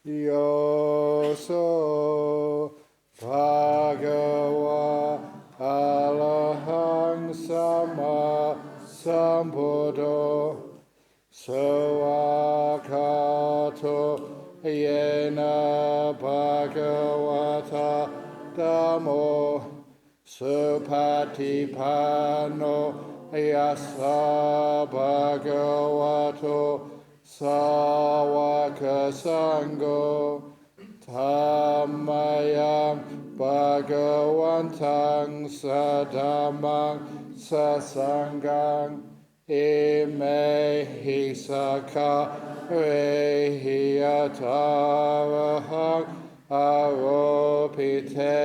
Yoso Bhagava Arahang Sama Sambuddho Sawakato Yena Bhagavata Dhammo Supatipano Yassa Bhagavato Sawaka Sangho Dhammayam Bhagavantang Sadhamang Sasangang Imehi Saka Rehi Atarahang Aropite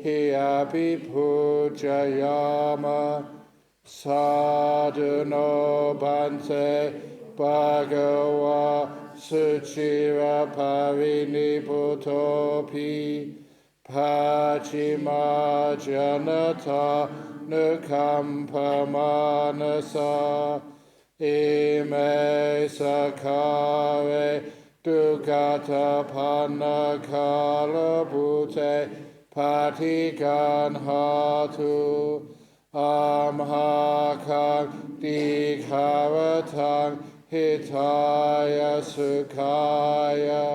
Hiapi Pujayama Sadhuno Bante Bhagava Suchira Pariniputopi Pachima Janata Nukampa Manasa Ime Sakare Dukata Panakala Bhute Patigan Hatu Amhakang Dikharatang Hitaya Sukhaya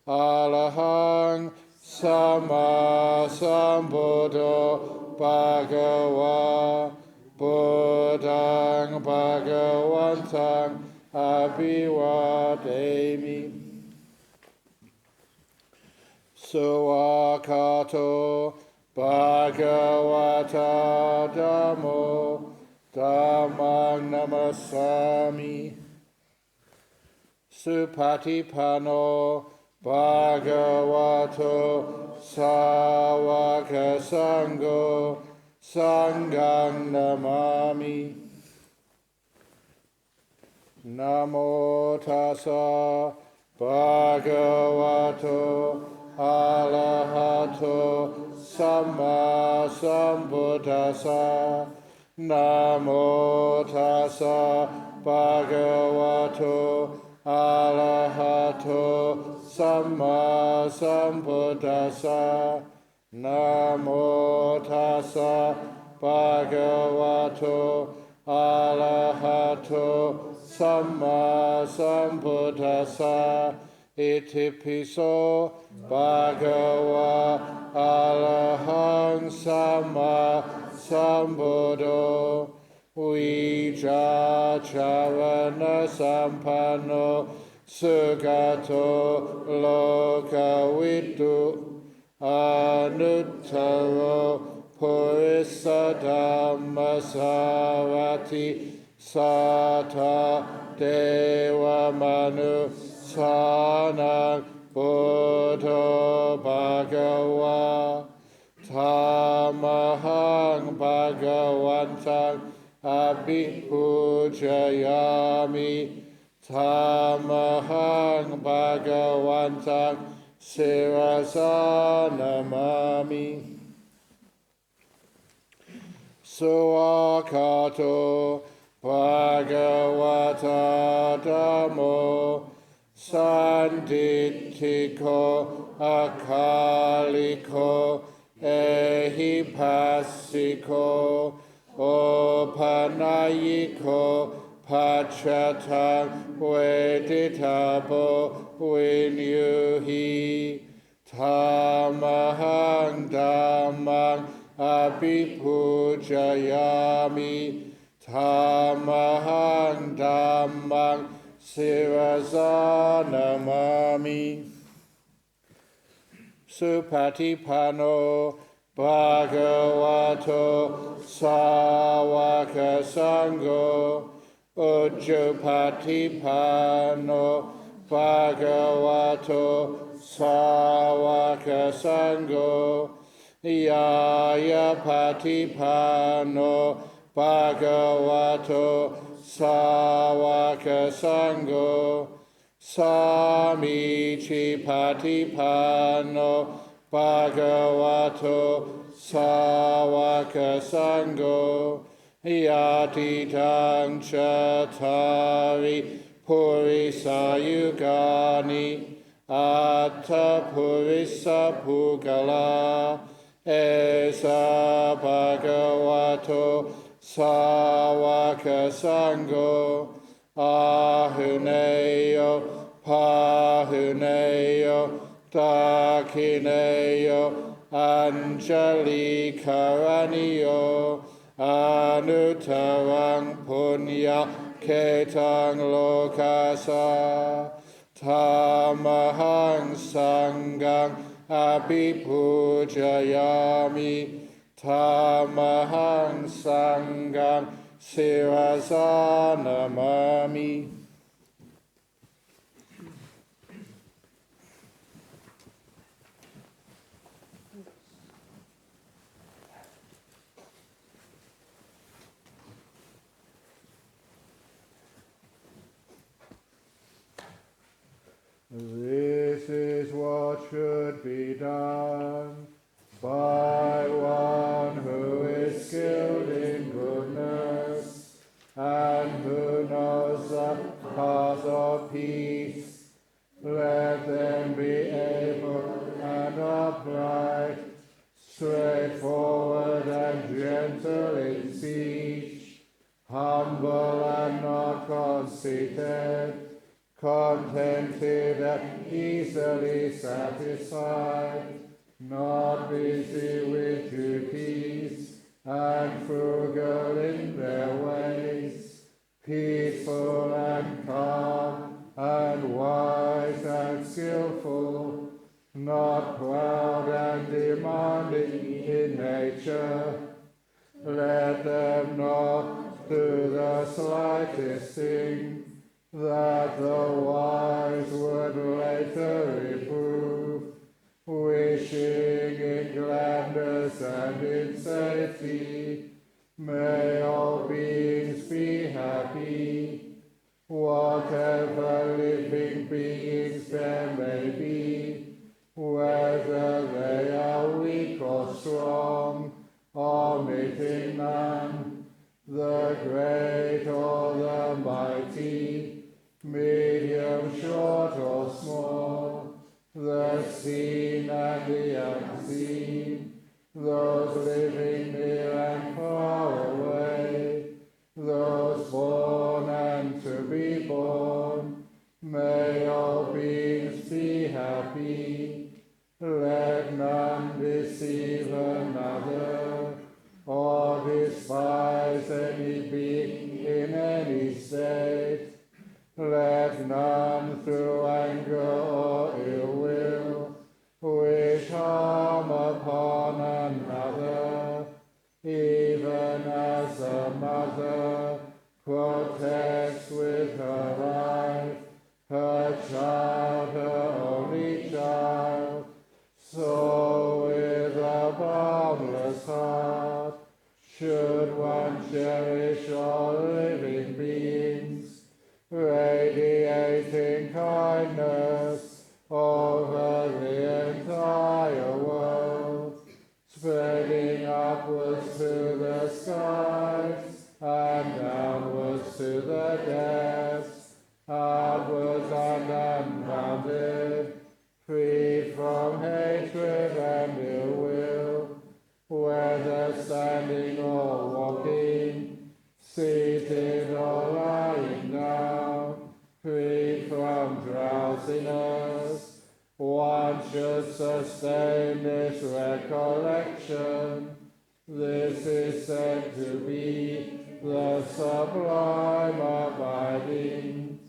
Alahang Sama Sambuddho Bhagava Buddhang Bhagavantang Abhivademi Suwakato Bhagavata Dhammo Dhammang Namasami Supatipano Bhagavato Sawaka Sangho Sanghang Namami Namo Tassa Bhagavato Arahato Samma Sambuddhassa Namo Tassa Bhagavato Arahato Samma Sambuddhassa Namo Tassa Bhagavato Arahato Samma Sambuddhassa Iti piso Bhagava Arahang Samma Sambuddho Vijja Charana Sampanno Sugato Lokavidu Anuttaro Purissa Dhammasarati Sata Deva Manu Sanang Buddho Bhagava Tamahang Bhagavantang Abhipujayami Tamahang Bhagavantang Sirasa Namami Suwakato Bhagavata Dhammo Sanditiko Akaliko Ehipassiko Opanayiko Pachatang Veditabo Vinyuhi Tamahang Dhammang Abhipujayami Tamahang Dhammang Sirasa Namami Supatipano Bhagavato Sawaka Sangho Ujjapatipano Bhagavato Sawaka Sangho Yaya Patipano Bhagavato Sawaka Sangho Samichi Patipano Bhagavato Sawaka Sangho Yatitang Chatari Purisayugani Atta Purisa Pugala Esa Bhagavato Sawaka Sangho Ahuneyo Pahuneyo Dakineyo Anjali Karaniyo Anutarang Punya Ketang Lokasa Tamahang Sangang Abhipujayami Tamahang Sangang Sirasanamami. This is what should be done by one who is skilled in goodness and who knows the path of peace. Let them be able and upright, straightforward and gentle in speech, humble and not conceited, contented and easily satisfied, not busy with duties, and frugal in their ways, peaceful and calm, and wise and skillful, not proud and demanding in nature. Let them not do the slightest thing that the wise would later reprove, wishing in gladness and in safety. May all beings be happy, whatever living beings there may be, whether they are weak or strong, omitting none, the great or the mighty, medium, short or small, the seen and the unseen, those living near and far away, those born and to be born, may all beings be happy. Let none deceive another, or despise any being in any state. Let none through anger or ill will wish harm upon another, even as a mother protects with her life her child, her only child. So with a boundless heart should one cherish all living beings, radiating kindness over the entire world, spreading upwards to the skies and downwards to the depths, outwards and unbounded, free from hatred and ill will, whether standing or walking, seated or lying down, free from drowsiness. One should sustain this recollection. This is said to be the sublime abiding,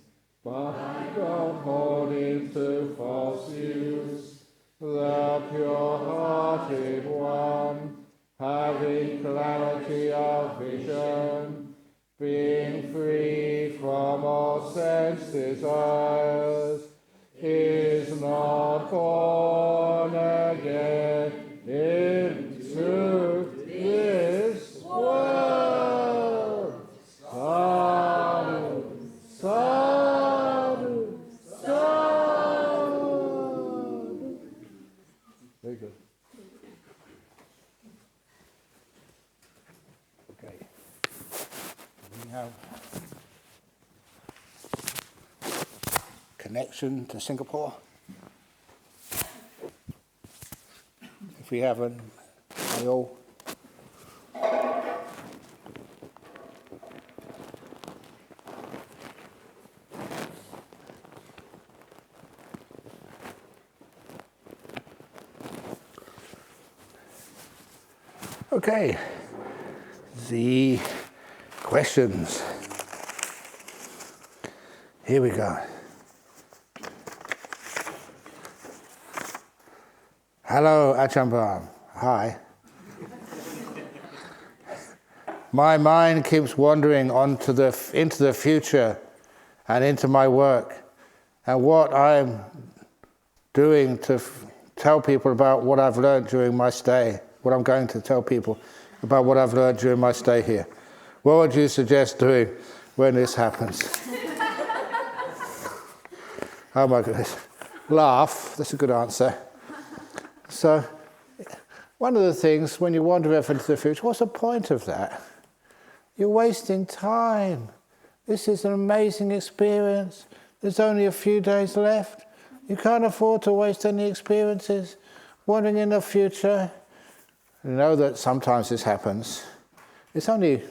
but don't hold into false use. The pure-hearted one, having clarity of vision, being free from all sense desires, is not born again into this world. Sadhu, sadhu, sadhu. Very good. Okay. We have connection to Singapore. If we haven't, I all. Okay, the questions. Here we go. Hello, Ajahn Brahm. Hi. My mind keeps wandering into the future and into my work and what I'm doing to tell people about what I've learned during my stay, what I'm going to tell people about what I've learned during my stay here. What would you suggest doing when this happens? Oh my goodness. Laugh, that's a good answer. So, one of the things, when you wander off into the future, what's the point of that? You're wasting time. This is an amazing experience. There's only a few days left. You can't afford to waste any experiences. Wandering in the future, you know that sometimes this happens. It's only,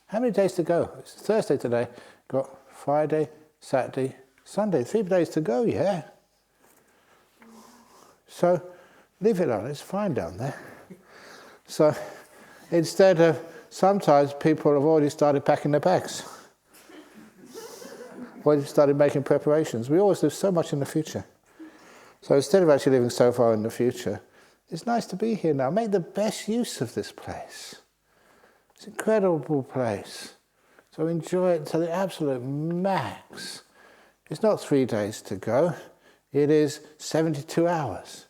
how many days to go? It's Thursday today. Got Friday, Saturday, Sunday. 3 days to go, yeah? So, leave it on, it's fine down there. So, instead of, sometimes people have already started packing their bags. Already started making preparations. We always live so much in the future. So instead of actually living so far in the future, it's nice to be here now. Make the best use of this place. It's an incredible place. So enjoy it to the absolute max. It's not 3 days to go. It is 72 hours.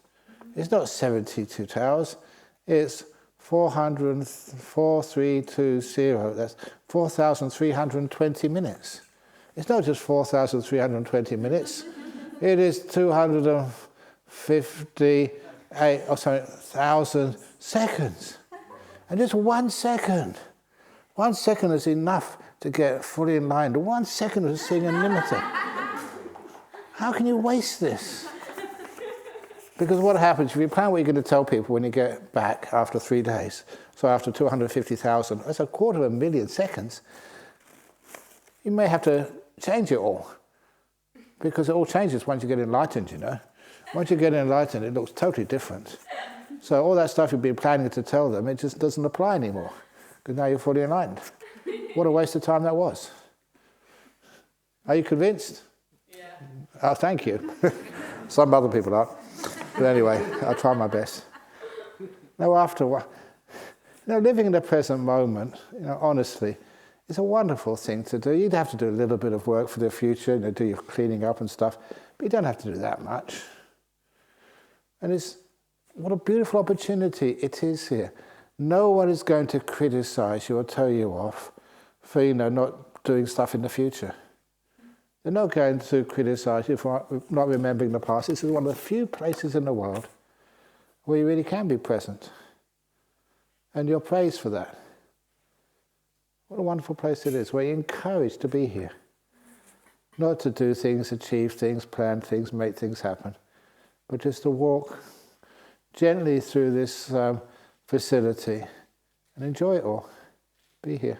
It's not 72 hours. It's 4,320. That's 4,320 minutes. It's not just 4,320 minutes. It is 258,000 seconds. And just 1 second. 1 second is enough to get fully enlightened. 1 second is seeing unlimited. How can you waste this? Because what happens, if you plan what you're going to tell people when you get back after 3 days, so after 250,000, that's 250,000 seconds, you may have to change it all. Because it all changes once you get enlightened, you know. Once you get enlightened, it looks totally different. So all that stuff you've been planning to tell them, it just doesn't apply anymore. Because now you're fully enlightened. What a waste of time that was. Are you convinced? Yeah. Oh, thank you. Some other people aren't. But anyway, I'll try my best. Now, after a while, living in the present moment, honestly, it's a wonderful thing to do. You'd have to do a little bit of work for the future, do your cleaning up and stuff, but you don't have to do that much. And what a beautiful opportunity it is here. No one is going to criticize you or tell you off for, not doing stuff in the future. They're not going to criticize you for not remembering the past. This is one of the few places in the world where you really can be present. And you're praised for that. What a wonderful place it is, where you're encouraged to be here. Not to do things, achieve things, plan things, make things happen, but just to walk gently through this facility and enjoy it all. Be here.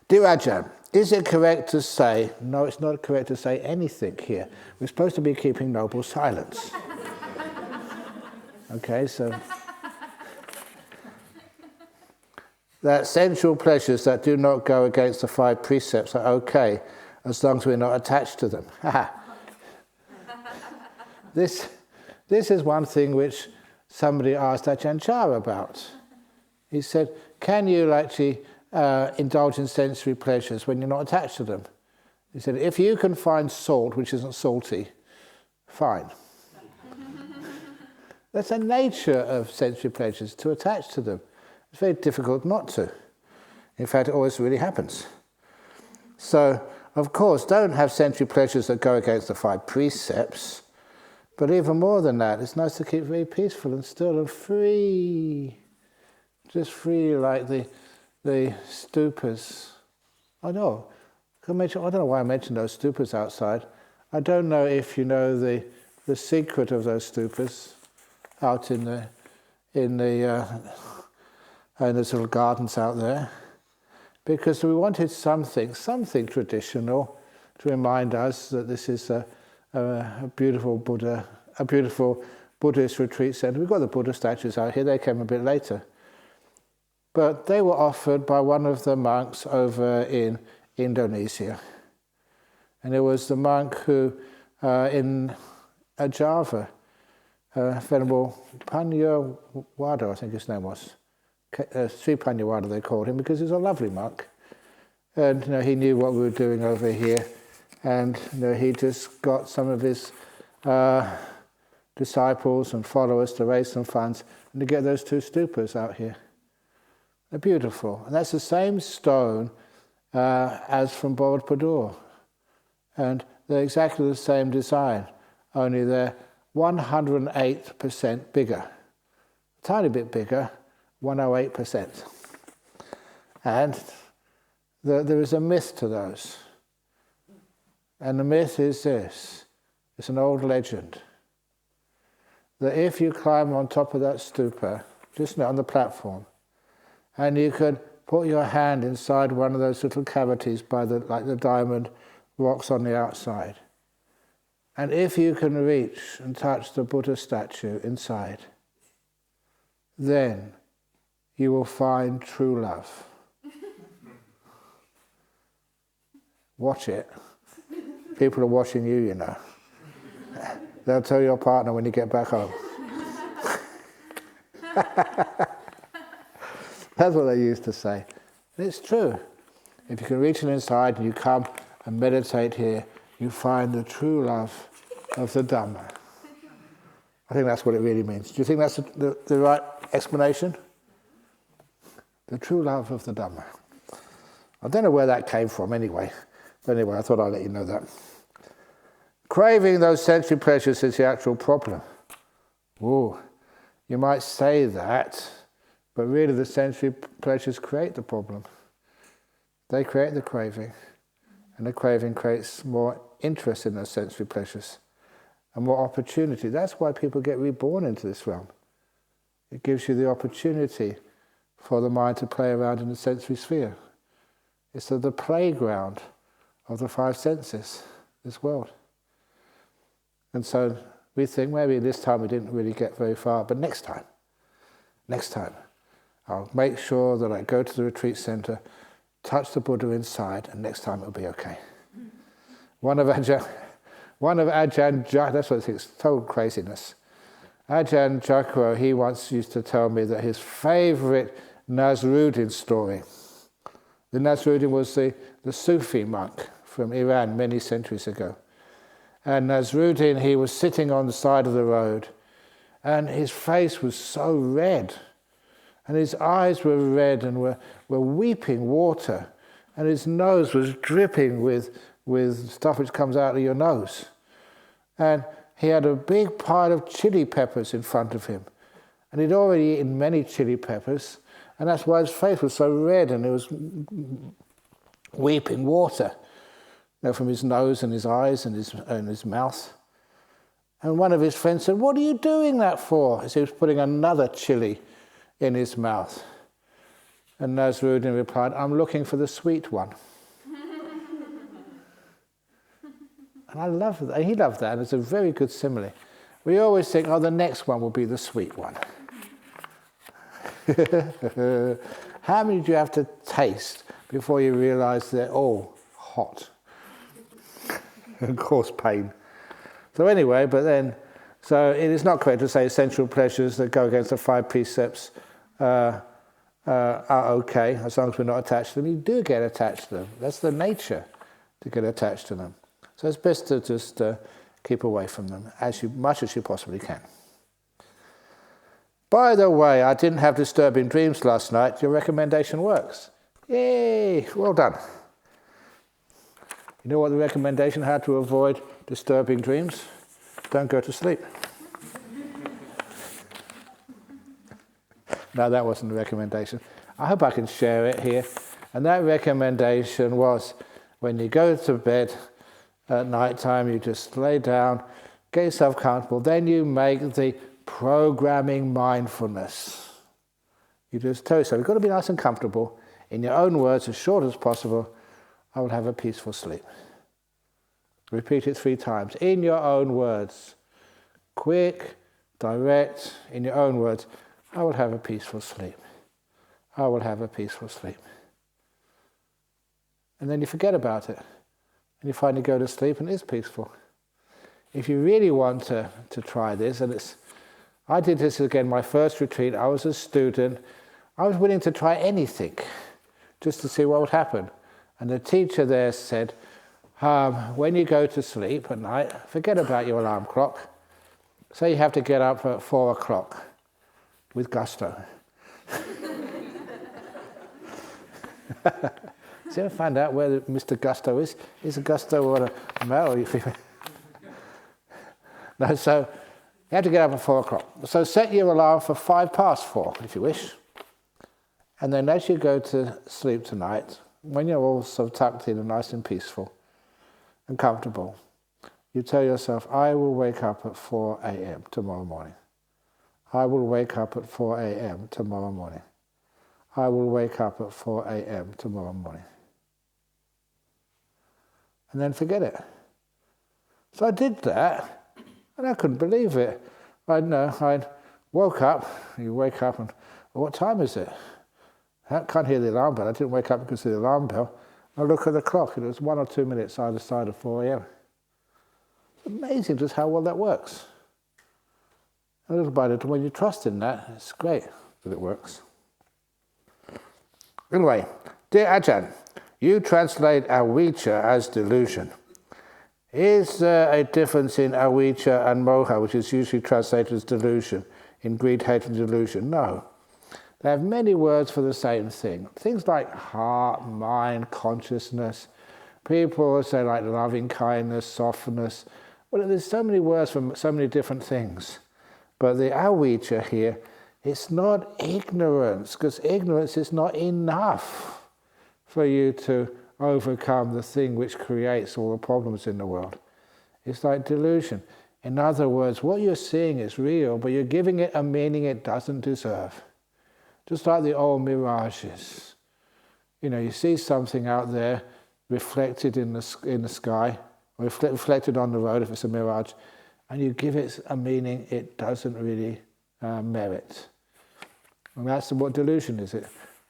Dear Ajahn, is it correct to say, no, it's not correct to say anything here. We're supposed to be keeping noble silence. Okay, so that sensual pleasures that do not go against the 5 precepts are okay, as long as we're not attached to them. This is one thing which somebody asked Ajahn Chah about. He said, can you actually indulge in sensory pleasures when you're not attached to them? He said, if you can find salt which isn't salty, fine. That's the nature of sensory pleasures, to attach to them. It's very difficult not to. In fact, it always really happens. So, of course, don't have sensory pleasures that go against the 5 precepts. But even more than that, it's nice to keep very peaceful and still and free. Just free like the stupas. I don't know why I mentioned those stupas outside. I don't know if you know the the secret of those stupas out in the little gardens out there, because we wanted something traditional to remind us that this is a beautiful Buddhist retreat center. We've got the Buddha statues out here. They came a bit later, but they were offered by one of the monks over in Indonesia, and it was the monk who in Java, Venerable Panyawada, I think his name was. Sri Panyawada they called him, because he's a lovely monk. And he knew what we were doing over here. And he just got some of his disciples and followers to raise some funds and to get those 2 stupas out here. They're beautiful. And that's the same stone as from Borobudur. And they're exactly the same design, only they're 108% bigger. A tiny bit bigger, 108%. And there is a myth to those. And the myth is this. It's an old legend. That if you climb on top of that stupa, just on the platform, and you could put your hand inside one of those little cavities by like the diamond rocks on the outside, and if you can reach and touch the Buddha statue inside, then you will find true love. Watch it. People are watching you, They'll tell your partner when you get back home. That's what they used to say. And it's true. If you can reach it inside and you come and meditate here, you find the true love of the Dhamma. I think that's what it really means. Do you think that's the right explanation? The true love of the Dhamma. I don't know where that came from anyway. But anyway, I thought I'd let you know that. Craving those sensory pleasures is the actual problem. Ooh, you might say that, but really the sensory pleasures create the problem. They create the craving, and the craving creates more interest in those sensory pleasures and more opportunity. That's why people get reborn into this realm. It gives you the opportunity for the mind to play around in the sensory sphere. It's the playground of the 5 senses, this world. And so we think maybe this time we didn't really get very far, but next time, I'll make sure that I go to the retreat center, touch the Buddha inside, and next time it'll be okay. One of Ajahn, that's what it's total craziness. Ajahn Chakra, he once used to tell me that his favorite Nasruddin story, the Nasruddin was the Sufi monk from Iran many centuries ago. And Nasruddin, he was sitting on the side of the road, and his face was so red, and his eyes were red and were weeping water, and his nose was dripping with stuff which comes out of your nose. And he had a big pile of chili peppers in front of him, and he'd already eaten many chili peppers, and that's why his face was so red, and it was weeping water, from his nose and his eyes and his mouth. And one of his friends said, "What are you doing that for?" As he was putting another chili in his mouth. And Nasruddin replied, "I'm looking for the sweet one." And I love that. He loved that, and it's a very good simile. We always think, the next one will be the sweet one. How many do you have to taste before you realize they're all hot and cause pain? So anyway, so it is not correct to say sensual pleasures that go against the 5 precepts are okay, as long as we're not attached to them. You do get attached to them. That's the nature, to get attached to them. So it's best to just keep away from them as much as you possibly can. By the way, I didn't have disturbing dreams last night. Your recommendation works. Yay, well done. You know what the recommendation had to avoid disturbing dreams? Don't go to sleep. No, that wasn't the recommendation. I hope I can share it here. And that recommendation was, when you go to bed at night time, you just lay down get yourself comfortable. Then you make the programming mindfulness. You just tell yourself, you've got to be nice and comfortable. In your own words, as short as possible, I will have a peaceful sleep. Repeat it 3 times. In your own words. Quick, direct, in your own words. I will have a peaceful sleep. I will have a peaceful sleep. And then you forget about it. And you finally go to sleep and it's peaceful. If you really want to try this, and I did this again, my first retreat, I was a student. I was willing to try anything just to see what would happen. And the teacher there said, when you go to sleep at night, forget about your alarm clock. Say you have to get up at 4 o'clock with gusto. Did you ever find out where Mr. Gusto is? Is a Gusto or a male or female? No, so you have to get up at 4 o'clock. So set your alarm for 5 past 4, if you wish. And then as you go to sleep tonight, when you're all so tucked in and nice and peaceful and comfortable, you tell yourself, I will wake up at 4 a.m. tomorrow morning. I will wake up at 4 a.m. tomorrow morning. I will wake up at 4 a.m. tomorrow morning. And then forget it. So I did that, and I couldn't believe it. I woke up, you wake up and, well, what time is it? I can't hear the alarm bell. I didn't wake up because of the alarm bell. I look at the clock, and it was 1 or 2 minutes either side of 4 a.m. It's amazing just how well that works. A little by little, when you trust in that, it's great that it works. Anyway, dear Ajahn, you translate avijja as delusion. Is there a difference in avijja and moha, which is usually translated as delusion, in greed, hatred, and delusion? No. They have many words for the same thing. Things like heart, mind, consciousness. People say like loving kindness, softness. Well, there's so many words for so many different things. But the avijja here, it's not ignorance, because ignorance is not enough for you to overcome the thing which creates all the problems in the world. It's like delusion. In other words, what you're seeing is real, but you're giving it a meaning it doesn't deserve. Just like the old mirages. You see something out there reflected in the sky, or reflected on the road if it's a mirage, and you give it a meaning it doesn't really merit. And that's what delusion is.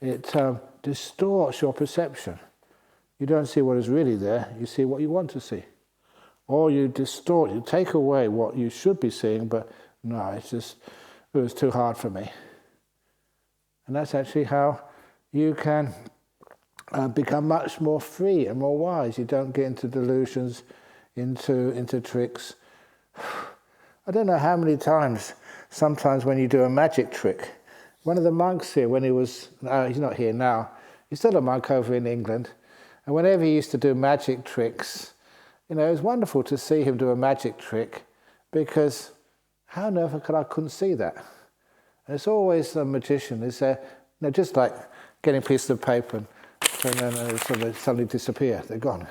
It distorts your perception. You don't see what is really there, you see what you want to see. Or you distort, you take away what you should be seeing, but no, it was too hard for me. And that's actually how you can become much more free and more wise. You don't get into delusions, into tricks. I don't know how many times, sometimes when you do a magic trick, one of the monks here, when he was, he's not here now, he's still a monk over in England, and whenever he used to do magic tricks, it was wonderful to see him do a magic trick, because how on earth I couldn't see that? And it's always the magician is there, just like getting a piece of paper and then they suddenly disappear, they're gone.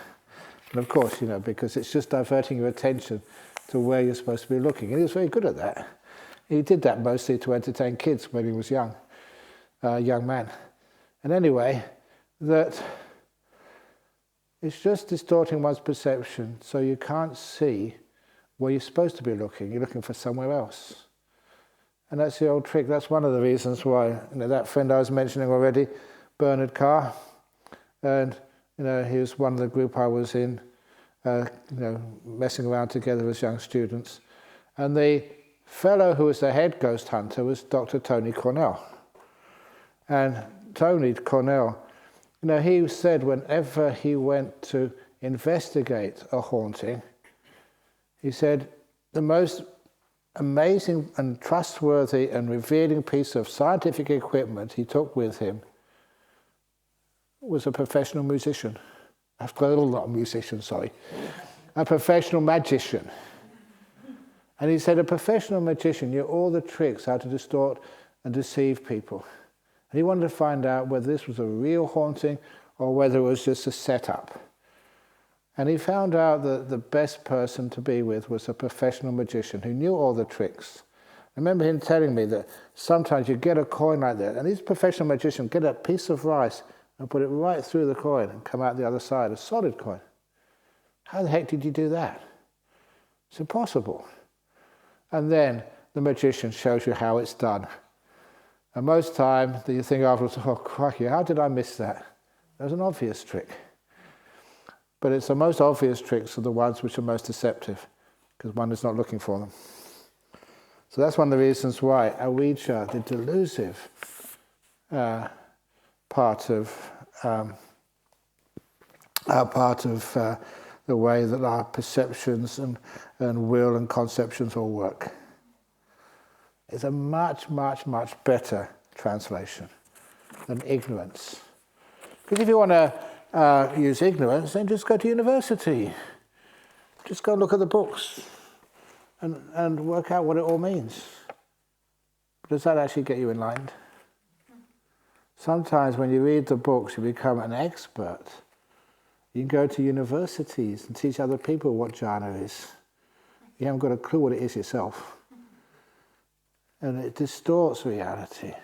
And of course, because it's just diverting your attention to where you're supposed to be looking. And he was very good at that. He did that mostly to entertain kids when he was young man. And anyway, that it's just distorting one's perception, so you can't see where you're supposed to be looking. You're looking for somewhere else. And that's the old trick. That's one of the reasons why that friend I was mentioning already, Bernard Carr, and he was one of the group I was in, messing around together as young students. And the fellow who was the head ghost hunter was Dr. Tony Cornell. And Tony Cornell, he said whenever he went to investigate a haunting, he said the most amazing and trustworthy and revealing piece of scientific equipment he took with him was a professional musician. I've got a lot of musicians, sorry. A professional magician. And he said, a professional magician knew all the tricks how to distort and deceive people. And he wanted to find out whether this was a real haunting or whether it was just a setup. And he found out that the best person to be with was a professional magician who knew all the tricks. I remember him telling me that sometimes you get a coin like that, and these professional magicians get a piece of rice and put it right through the coin and come out the other side, a solid coin. How the heck did you do that? It's impossible. And then the magician shows you how it's done. And most time you think afterwards, oh crikey, how did I miss that? That was an obvious trick. But it's the most obvious tricks are the ones which are most deceptive, because one is not looking for them. So that's one of the reasons why avijja, the delusive part of the way that our perceptions and will and conceptions all work, is a much, much, much better translation than ignorance. Because if you want to use ignorance, then just go to university. Just go look at the books and work out what it all means. Does that actually get you enlightened? Sometimes when you read the books, you become an expert. You can go to universities and teach other people what jhana is. You haven't got a clue what it is yourself. And it distorts reality.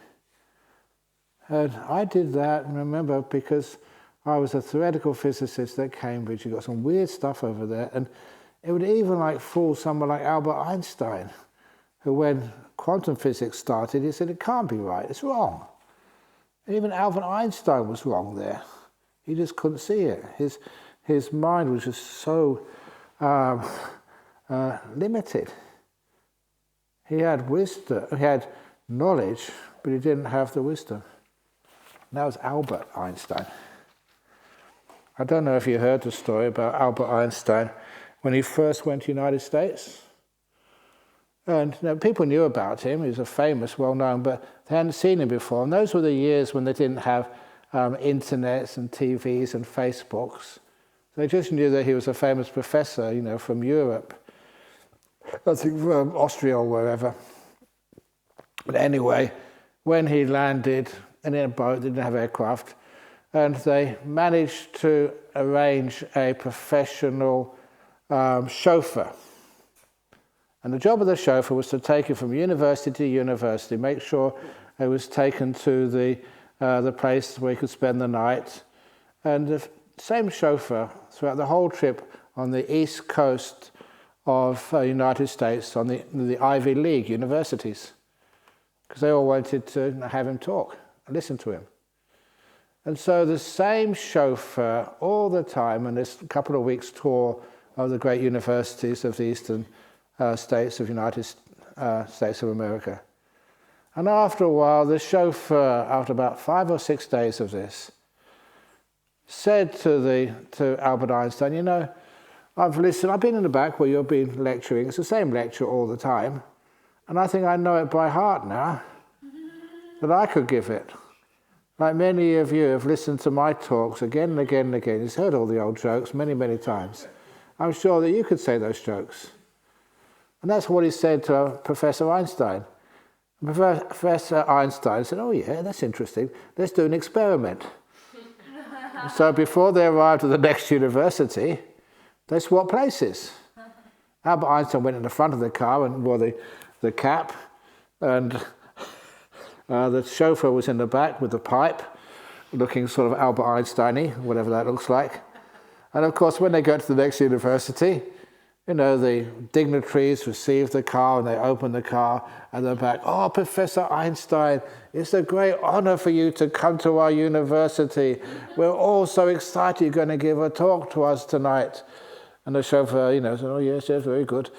And I did that, remember, because I was a theoretical physicist at Cambridge. You got some weird stuff over there, and it would even fool someone like Albert Einstein, who when quantum physics started, he said it can't be right, it's wrong. And even Albert Einstein was wrong there. He just couldn't see it. His mind was just so limited. He had wisdom, he had knowledge, but he didn't have the wisdom. And that was Albert Einstein. I don't know if you heard the story about Albert Einstein when he first went to the United States. And people knew about him. He was a famous, well-known, but they hadn't seen him before. And those were the years when they didn't have internets and TVs and Facebooks. They just knew that he was a famous professor, from Europe. I think from Austria or wherever. But anyway, when he landed in a boat, they didn't have aircraft, and they managed to arrange a professional chauffeur. And the job of the chauffeur was to take him from university to university, make sure he was taken to the place where he could spend the night. And the same chauffeur throughout the whole trip on the east coast of the United States, on the Ivy League universities, because they all wanted to have him talk and listen to him. And so the same chauffeur all the time on this couple of weeks tour of the great universities of the eastern states of United States of America. And after a while, the chauffeur, after about 5 or 6 days of this, said to Albert Einstein, I've listened, I've been in the back where you've been lecturing, it's the same lecture all the time, and I think I know it by heart now, that I could give it. Like many of you have listened to my talks again and again and again, you've heard all the old jokes many, many times. I'm sure that you could say those jokes. And that's what he said to Professor Einstein. Professor Einstein said, oh yeah, that's interesting, let's do an experiment. So before they arrived at the next university, they swapped places. Albert Einstein went in the front of the car and wore the cap, and the chauffeur was in the back with the pipe, looking sort of Albert Einstein-y, whatever that looks like. And of course, when they got to the next university, the dignitaries received the car and they opened the car and they're back, oh, Professor Einstein, it's a great honor for you to come to our university. We're all so excited you're going to give a talk to us tonight. And the chauffeur, said, oh, yes, very good.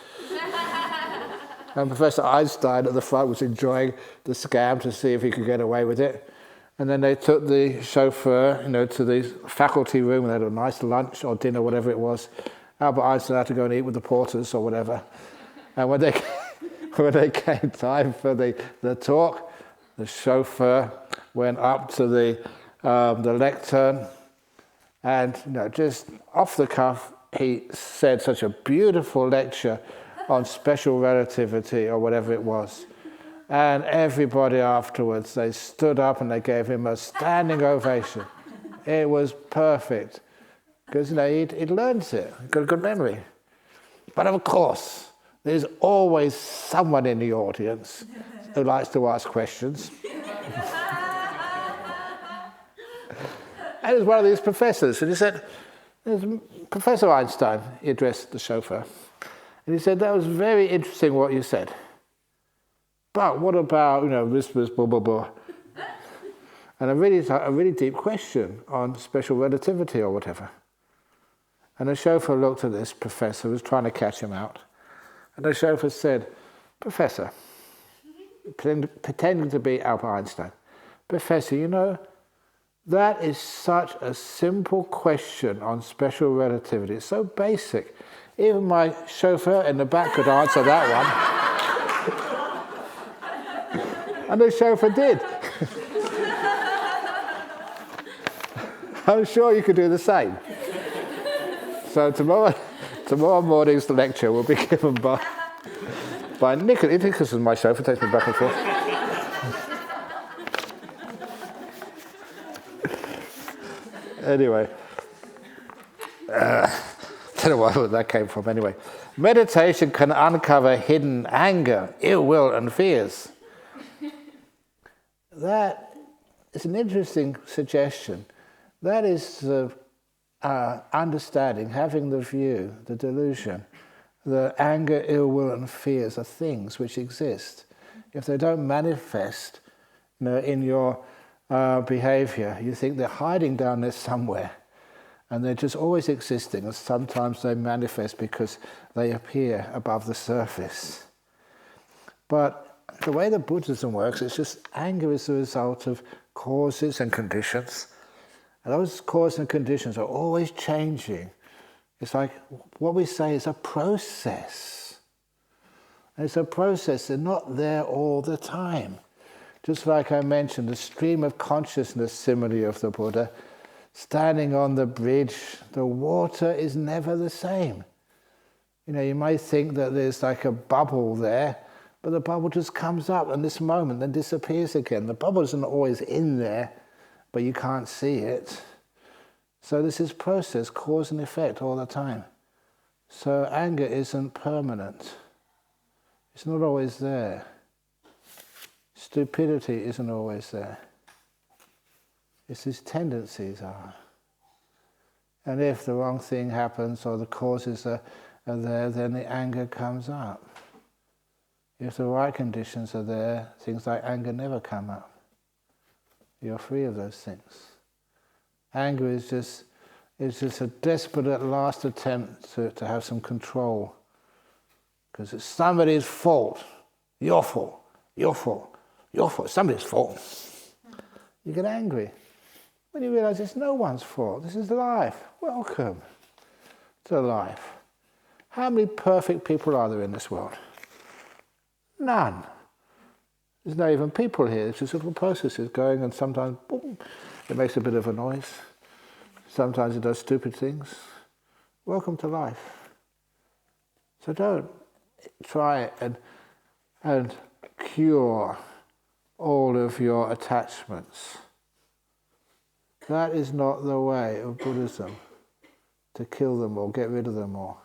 And Professor Einstein at the front was enjoying the scam to see if he could get away with it. And then they took the chauffeur, to the faculty room and they had a nice lunch or dinner, whatever it was. Albert Einstein had to go and eat with the porters or whatever. And when they came time for the talk, the chauffeur went up to the lectern and, just off the cuff, he said such a beautiful lecture on special relativity or whatever it was. And everybody afterwards, they stood up and they gave him a standing ovation. It was perfect. because he'd learned it, got a good memory. But of course, there's always someone in the audience who likes to ask questions. And it was one of these professors, and he said, Professor Einstein, he addressed the chauffeur, and he said, that was very interesting what you said. But what about, this, blah, blah, blah. And a really deep question on special relativity or whatever. And the chauffeur looked at this professor, was trying to catch him out. And the chauffeur said, Professor, pretending to be Albert Einstein, Professor, that is such a simple question on special relativity. It's so basic. Even my chauffeur in the back could answer that one. And the chauffeur did. I'm sure you could do the same. So tomorrow morning's lecture will be given by Nicholas. Nicholas is my chauffeur, takes me back and forth. Anyway, don't know where that came from. Anyway, meditation can uncover hidden anger, ill will, and fears. That is an interesting suggestion. That is the understanding, having the view, the delusion, the anger, ill will, and fears are things which exist. If they don't manifest, in your behavior, you think they're hiding down there somewhere, and they're just always existing. And sometimes they manifest because they appear above the surface. But the way that Buddhism works, it's just anger is the result of causes and conditions. And those causes and conditions are always changing. It's like what we say is a process. And it's a process, they're not there all the time. Just like I mentioned, the stream of consciousness simile of the Buddha, standing on the bridge, the water is never the same. You might think that there's like a bubble there, but the bubble just comes up in this moment, then disappears again. The bubble isn't always in there, but you can't see it. So this is process, cause and effect all the time. So anger isn't permanent. It's not always there. Stupidity isn't always there. It's these tendencies are. And if the wrong thing happens or the causes are there, then the anger comes up. If the right conditions are there, things like anger never come up. You're free of those things. Anger is just a desperate last attempt to have some control. Because it's somebody's fault. Your fault. Your fault. Your fault. Somebody's fault. You get angry. When you realize it's no one's fault. This is life. Welcome to life. How many perfect people are there in this world? None. There's not even people here. It's just little processes going, and sometimes, boom, it makes a bit of a noise. Sometimes it does stupid things. Welcome to life. So don't try and cure all of your attachments. That is not the way of Buddhism, to kill them or get rid of them all.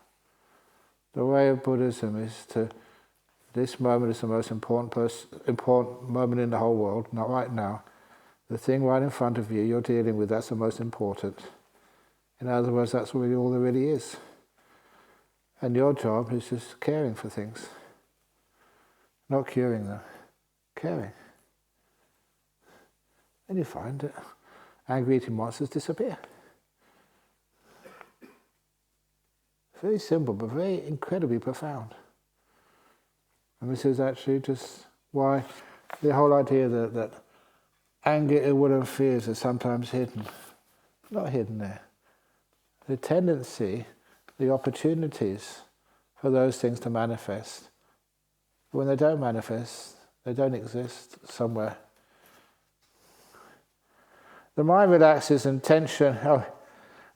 The way of Buddhism is to, this moment is the most important moment in the whole world, not right now. The thing right in front of you, you're dealing with, that's the most important. In other words, that's really all there really is. And your job is just caring for things. Not curing them, caring. And you find that angry eating monsters disappear. Very simple, but very incredibly profound. And this is actually just why the whole idea that anger, ill will, and fears are sometimes hidden. Not hidden there. The tendency, the opportunities for those things to manifest. But when they don't manifest, they don't exist somewhere. The mind relaxes and tension,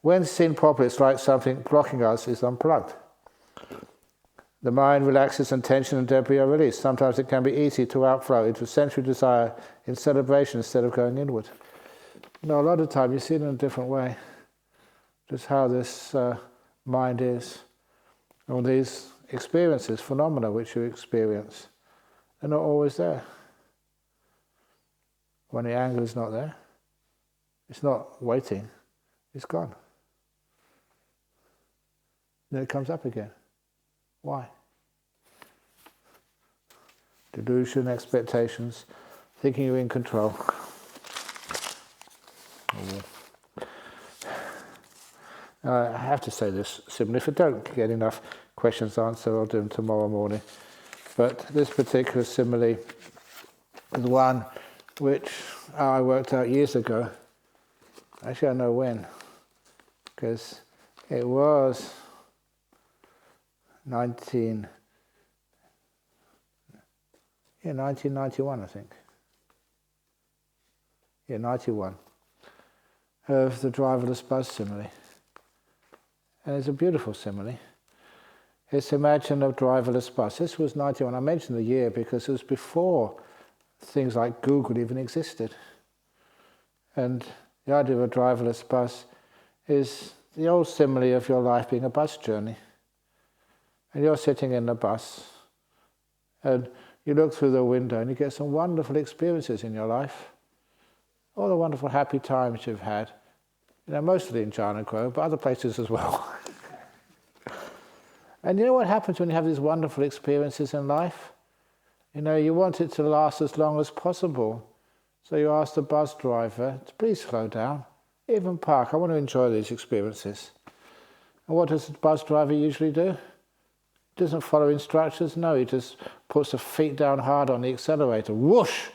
when seen properly, it's like something blocking us is unplugged. The mind relaxes and tension and debris are released. Sometimes it can be easy to outflow into sensory desire in celebration instead of going inward. A lot of time you see it in a different way. just how this mind is. All these experiences, phenomena which you experience, they're not always there. When the anger is not there, it's not waiting, it's gone. Then it comes up again. Why? Delusion, expectations, thinking you're in control. I have to say this simply, if I don't get enough questions answered, I'll do them tomorrow morning. But this particular simile is one which I worked out years ago. Actually, I know when, because it was 1991, I think. 91, of the driverless bus simile. And it's a beautiful simile. It's imagine a driverless bus. This was 91. I mentioned the year because it was before things like Google even existed. And the idea of a driverless bus is the old simile of your life being a bus journey. And you're sitting in the bus, and you look through the window and you get some wonderful experiences in your life. All the wonderful happy times you've had. Mostly in Jhana Grove, but other places as well. And you know what happens when you have these wonderful experiences in life? You want it to last as long as possible. So you ask the bus driver to please slow down, even park. I want to enjoy these experiences. And what does the bus driver usually do? He doesn't follow instructions. No, he just puts the feet down hard on the accelerator. Whoosh!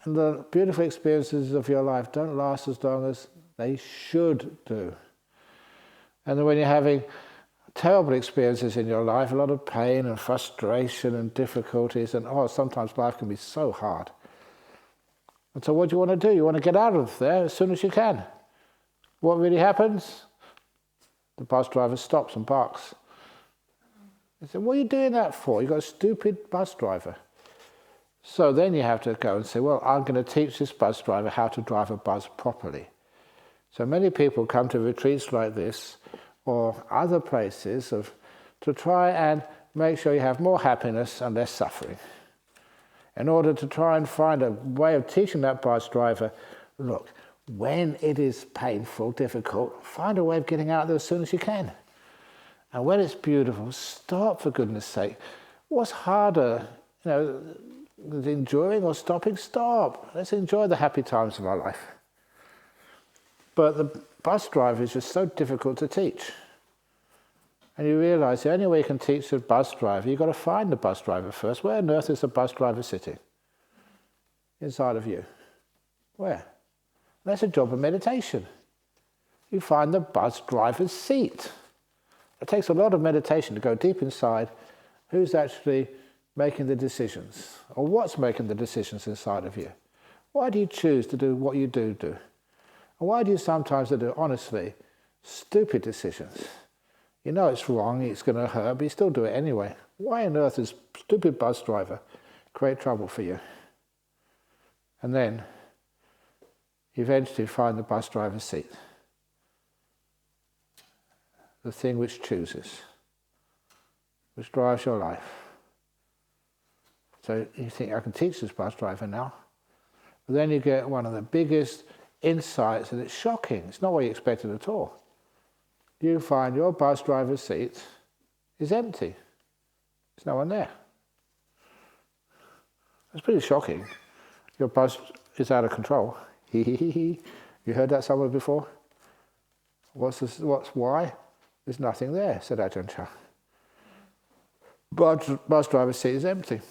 And the beautiful experiences of your life don't last as long as they should do. And then when you're having terrible experiences in your life, a lot of pain and frustration and difficulties, and sometimes life can be so hard. And so what do you want to do? You want to get out of there as soon as you can. What really happens? The bus driver stops and barks. They say, what are you doing that for? You've got a stupid bus driver. So then you have to go and say, well, I'm going to teach this bus driver how to drive a bus properly. So many people come to retreats like this or other places to try and make sure you have more happiness and less suffering. In order to try and find a way of teaching that bus driver, look, when it is painful, difficult, find a way of getting out there as soon as you can. And when it's beautiful, stop, for goodness sake. What's harder, enjoying or stopping? Stop. Let's enjoy the happy times of our life. But the bus driver is just so difficult to teach. And you realize the only way you can teach the bus driver, you've got to find the bus driver first. Where on earth is the bus driver sitting? Inside of you. Where? That's a job of meditation. You find the bus driver's seat. It takes a lot of meditation to go deep inside who's actually making the decisions, or what's making the decisions inside of you. Why do you choose to do what you do? And why do you sometimes do, honestly, stupid decisions? You know it's wrong, it's going to hurt, but you still do it anyway. Why on earth does stupid bus driver create trouble for you? And then you eventually find the bus driver's seat. The thing which chooses, which drives your life. So you think, I can teach this bus driver now. But then you get one of the biggest insights, and it's shocking. It's not what you expected at all. You find your bus driver's seat is empty. There's no one there. That's pretty shocking. Your bus is out of control. You heard that somewhere before? What's why? There's nothing there, said Ajahn Brahm. Bus driver's seat is empty.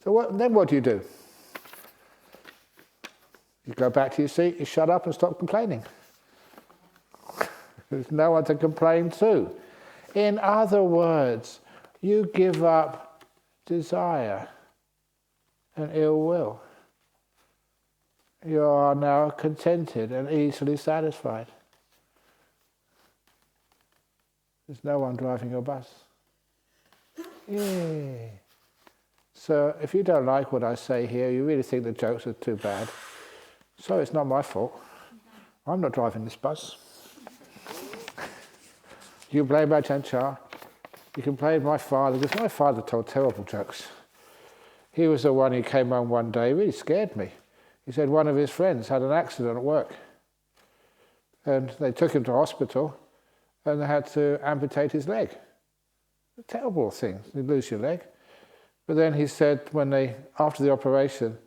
So then what do? You go back to your seat, you shut up and stop complaining. There's no one to complain to. In other words, you give up desire and ill will. You are now contented and easily satisfied. There's no one driving your bus. Yay. So if you don't like what I say here, you really think the jokes are too bad, so it's not my fault. I'm not driving this bus. You blame Ajahn Chah. You can blame my father, because my father told terrible jokes. He was the one who came home one day, really scared me. He said one of his friends had an accident at work. And they took him to hospital, and they had to amputate his leg. A terrible thing, you lose your leg. But then he said after the operation,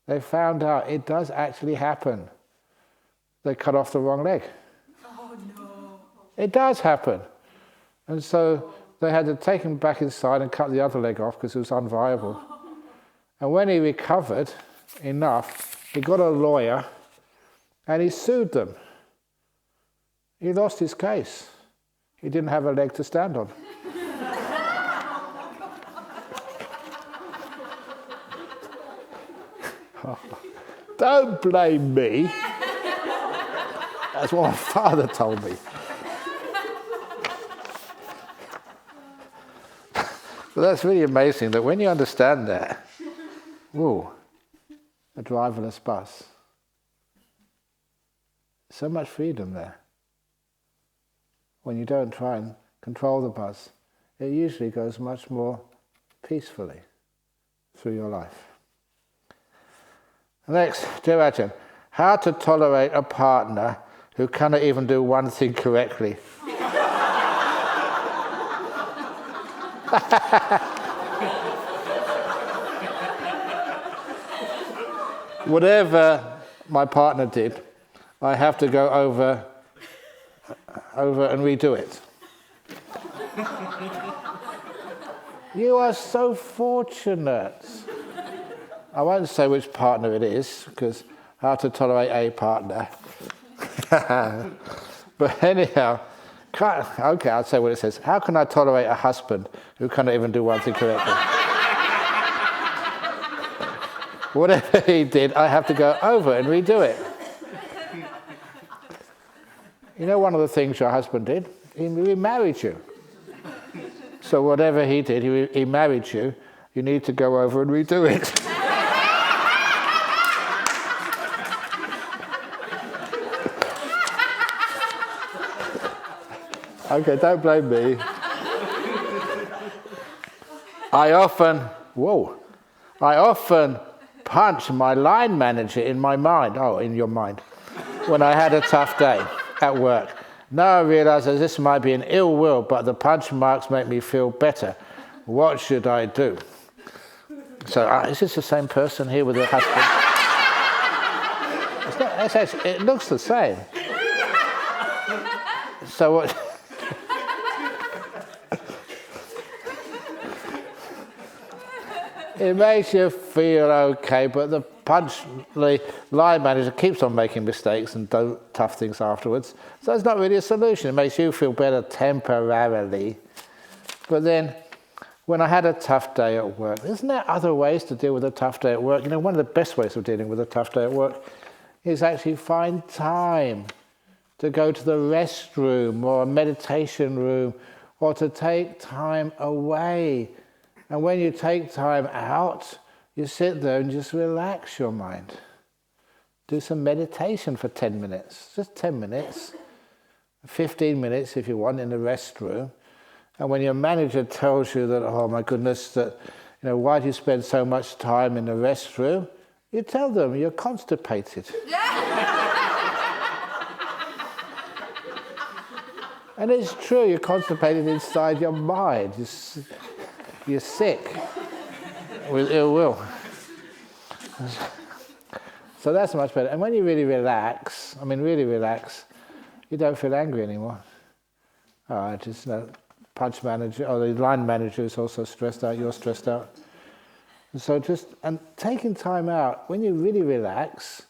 they found out it does actually happen. They cut off the wrong leg. Oh no. It does happen. And so they had to take him back inside and cut the other leg off because it was unviable. And when he recovered enough, he got a lawyer and he sued them. He lost his case. He didn't have a leg to stand on. Don't blame me. That's what my father told me. But that's really amazing that when you understand that, whoa, a driverless bus. So much freedom there. When you don't try and control the bus, it usually goes much more peacefully through your life. Next, dear Ajahn, how to tolerate a partner who cannot even do one thing correctly. Whatever my partner did, I have to go over and redo it. You are so fortunate. I won't say which partner it is, because how to tolerate a partner. But anyhow, okay, I'll say what it says. How can I tolerate a husband who cannot even do one thing correctly? Whatever he did, I have to go over and redo it. You know one of the things your husband did? He married you. So whatever he did, he married you, you need to go over and redo it. Okay, don't blame me. I often punch my line manager in my mind, in your mind, when I had a tough day at work. Now I realise that this might be an ill will, but the punch marks make me feel better. What should I do? So is this the same person here with the husband? It looks the same. So what? It makes you feel okay, but the line manager keeps on making mistakes and does tough things afterwards. So it's not really a solution. It makes you feel better temporarily. But then, when I had a tough day at work, isn't there other ways to deal with a tough day at work? You know, one of the best ways of dealing with a tough day at work is actually find time to go to the restroom or a meditation room, or to take time away. And when you take time out, you sit there and just relax your mind. Do some meditation for 10 minutes, just 10 minutes, 15 minutes if you want in the restroom. And when your manager tells you that, oh my goodness, why do you spend so much time in the restroom? You tell them you're constipated. And it's true, you're constipated inside your mind. You're sick with ill will. So that's much better. And when you really relax, you don't feel angry anymore. Punch manager, or the line manager is also stressed out, you're stressed out. And so taking time out, when you really relax,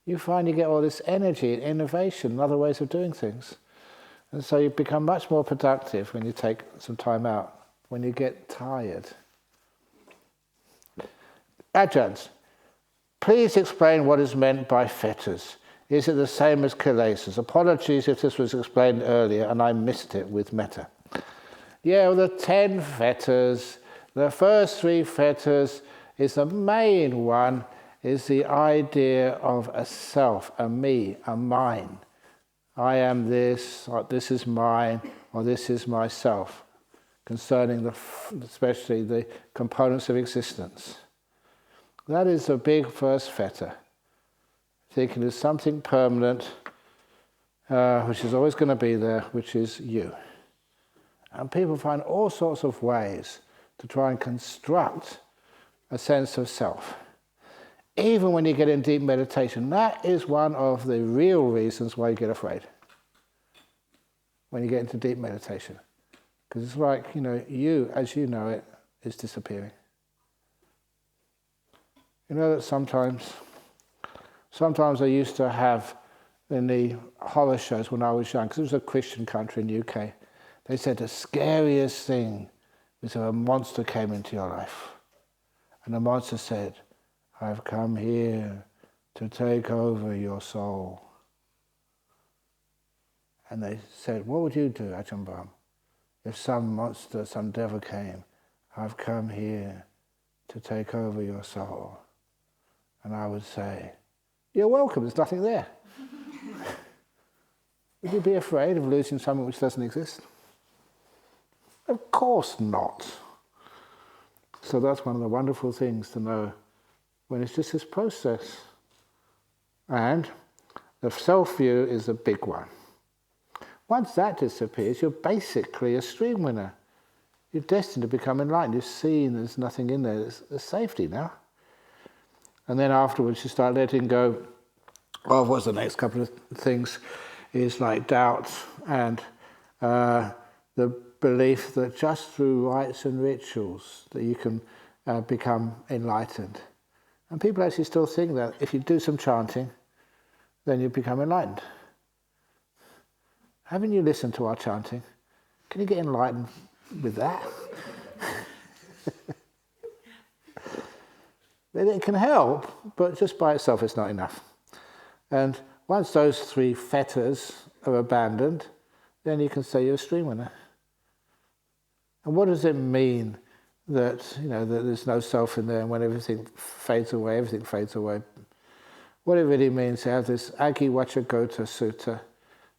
you find you get all this energy and innovation and other ways of doing things. And so you become much more productive when you take some time out. When you get tired. Ajahns, please explain what is meant by fetters. Is it the same as kilesas? Apologies if this was explained earlier and I missed it with metta. Yeah, well, the 10 fetters, the first 3 fetters is the main one, is the idea of a self, a me, a mine. I am this, or this is mine, or this is myself, concerning especially the components of existence. That is a big first fetter. Thinking there's something permanent, which is always going to be there, which is you. And people find all sorts of ways to try and construct a sense of self. Even when you get in deep meditation, that is one of the real reasons why you get afraid. When you get into deep meditation. Because it's like, you, as you know it, is disappearing. You know that sometimes I used to have in the horror shows when I was young, because it was a Christian country in the UK, they said the scariest thing was if a monster came into your life. And the monster said, I've come here to take over your soul. And they said, what would you do, Ajahn Brahm, if some monster, some devil came? I've come here to take over your soul. And I would say, you're welcome, there's nothing there. Would you be afraid of losing something which doesn't exist? Of course not. So that's one of the wonderful things to know when it's just this process. And the self-view is a big one. Once that disappears, you're basically a stream winner. You're destined to become enlightened. You've seen there's nothing in there. There's safety now. And then afterwards you start letting go of what's the next couple of things is like doubt and the belief that just through rites and rituals that you can become enlightened. And people actually still think that if you do some chanting, then you become enlightened. Haven't you listened to our chanting? Can you get enlightened with that? It can help, but just by itself it's not enough. And once those three fetters are abandoned, then you can say you're a stream winner. And what does it mean that that there's no self in there, and when everything fades away, everything fades away? What it really means to have this Aggiwachagota Sutta.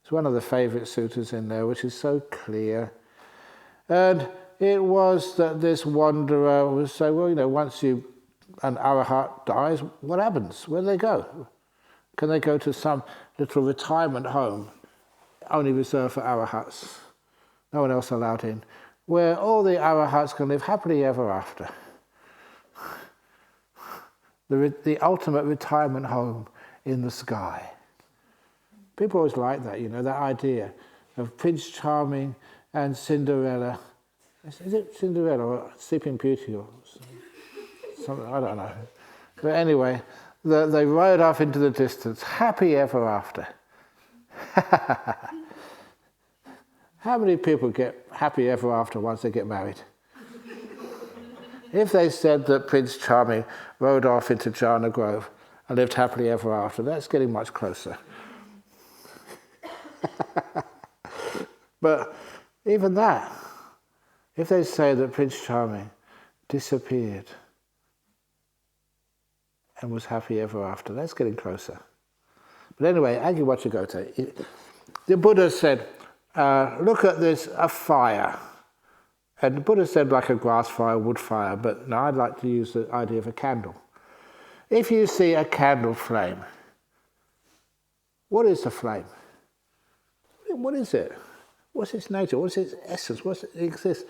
It's one of the favourite suttas in there, which is so clear. And it was that this wanderer would say, well, once an arahat dies, what happens? Where do they go? Can they go to some little retirement home, only reserved for arahats, no one else allowed in, where all the arahats can live happily ever after? The ultimate retirement home in the sky. People always like that, that idea of Prince Charming and Cinderella. Is it Cinderella or Sleeping Beauty or something? I don't know. But anyway, they rode off into the distance, happy ever after. How many people get happy ever after once they get married? If they said that Prince Charming rode off into Jhana Grove and lived happily ever after, that's getting much closer. But even that, if they say that Prince Charming disappeared and was happy ever after, that's getting closer. But anyway, Aggiwachagota, the Buddha said, look at this, a fire. And the Buddha said like a grass fire, wood fire, but now I'd like to use the idea of a candle. If you see a candle flame, what is the flame? What is it? What's its nature? What's its essence? What's it exists?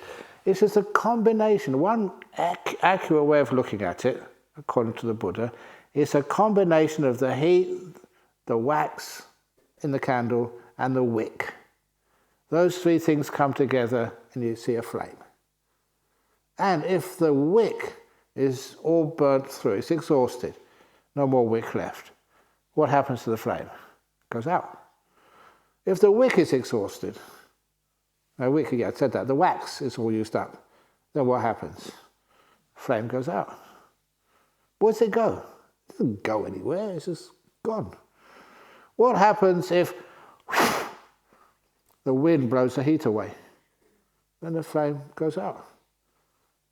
It's just a combination. One accurate way of looking at it, according to the Buddha, is a combination of the heat, the wax in the candle, and the wick. Those three things come together and you see a flame. And if the wick is all burnt through, it's exhausted, no more wick left, what happens to the flame? It goes out. If the wick is exhausted, I said that, the wax is all used up, then what happens? Flame goes out. Where does it go? It doesn't go anywhere, it's just gone. What happens if the wind blows the heat away? Then the flame goes out.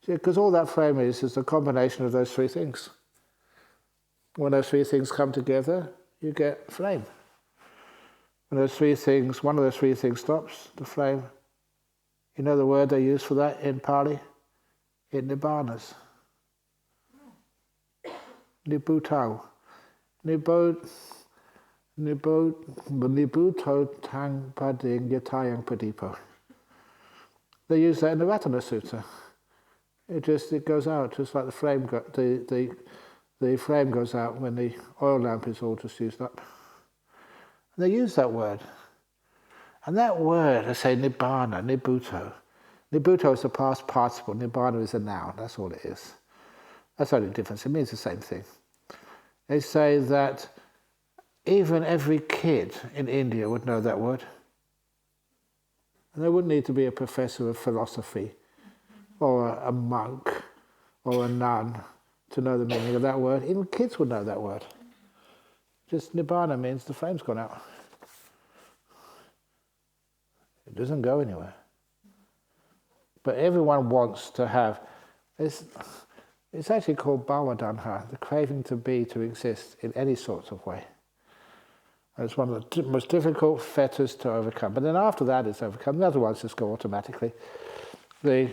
See, because all that flame is a combination of those three things. When those three things come together, you get flame. When one of those three things stops, the flame You know the word they use for that in Pali? In Nibbana's. Nibbutau. Nibuto tang pading yatayang padipo. They use that in the Ratana Sutta. It goes out just like the flame the flame goes out when the oil lamp is all just used up. And they use that word. And that word, I say nibbana, nibuto. Nibuto is the past participle, nibbana is a noun, that's all it is. That's the only difference, it means the same thing. They say that even every kid in India would know that word. And they wouldn't need to be a professor of philosophy or a monk or a nun to know the meaning of that word. Even kids would know that word. Just nibbana means the flame's gone out. It doesn't go anywhere. But everyone wants to have, it's actually called bhavadanha, the craving to be, to exist in any sorts of way. And it's one of the most difficult fetters to overcome. But then after that it's overcome, the other ones just go automatically. The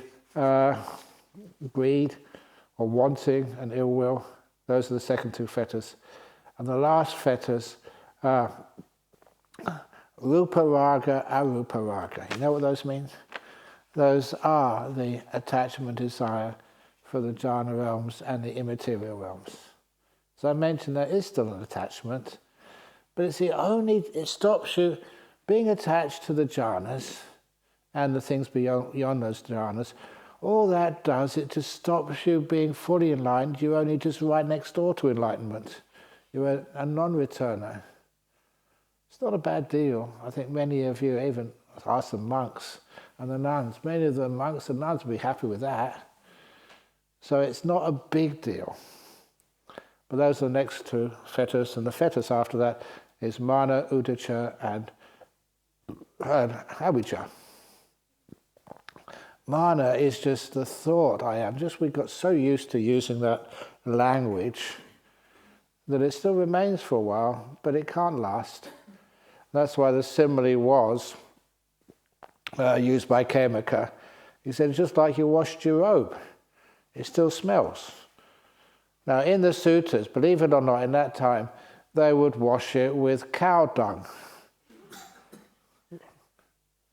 greed or wanting and ill will, those are the second two fetters. And the last fetters are rupa raga, arupa raga. You know what those mean? Those are the attachment desire for the jhana realms and the immaterial realms. So I mentioned there is still an attachment, but it stops you being attached to the jhanas and the things beyond those jhanas. All that does, it just stops you being fully enlightened. You're only just right next door to enlightenment. You're a non-returner. It's not a bad deal. I think many of you, even ask the monks and the nuns, many of the monks and nuns will be happy with that. So it's not a big deal. But those are the next two fetters, and the fetters after that is mana, uddhacca, and avijja. Mana is just the thought I am. We got so used to using that language that it still remains for a while, but it can't last. That's why the simile was used by Khemaka. He said, just like you washed your robe, it still smells. Now in the suttas, believe it or not, in that time, they would wash it with cow dung.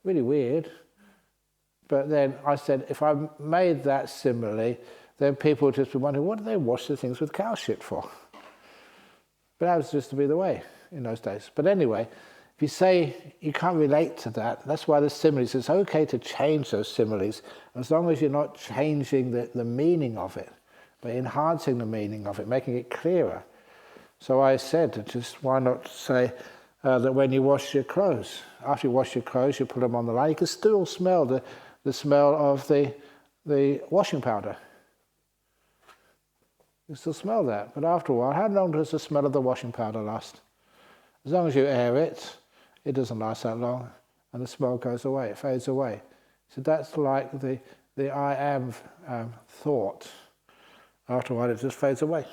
Really weird. But then I said, if I made that simile, then people would just be wondering, what do they wash the things with cow shit for? But that was just to be the way in those days. But anyway, if you say you can't relate to that, that's why the similes, it's okay to change those similes, as long as you're not changing the meaning of it, but enhancing the meaning of it, making it clearer. So I said, just why not say that when you wash your clothes, after you wash your clothes, you put them on the line, you can still smell the smell of the washing powder. You still smell that, but after a while, how long does the smell of the washing powder last? As long as you air it, it doesn't last that long, and the smell goes away, it fades away. So that's like the I am thought. After a while, it just fades away.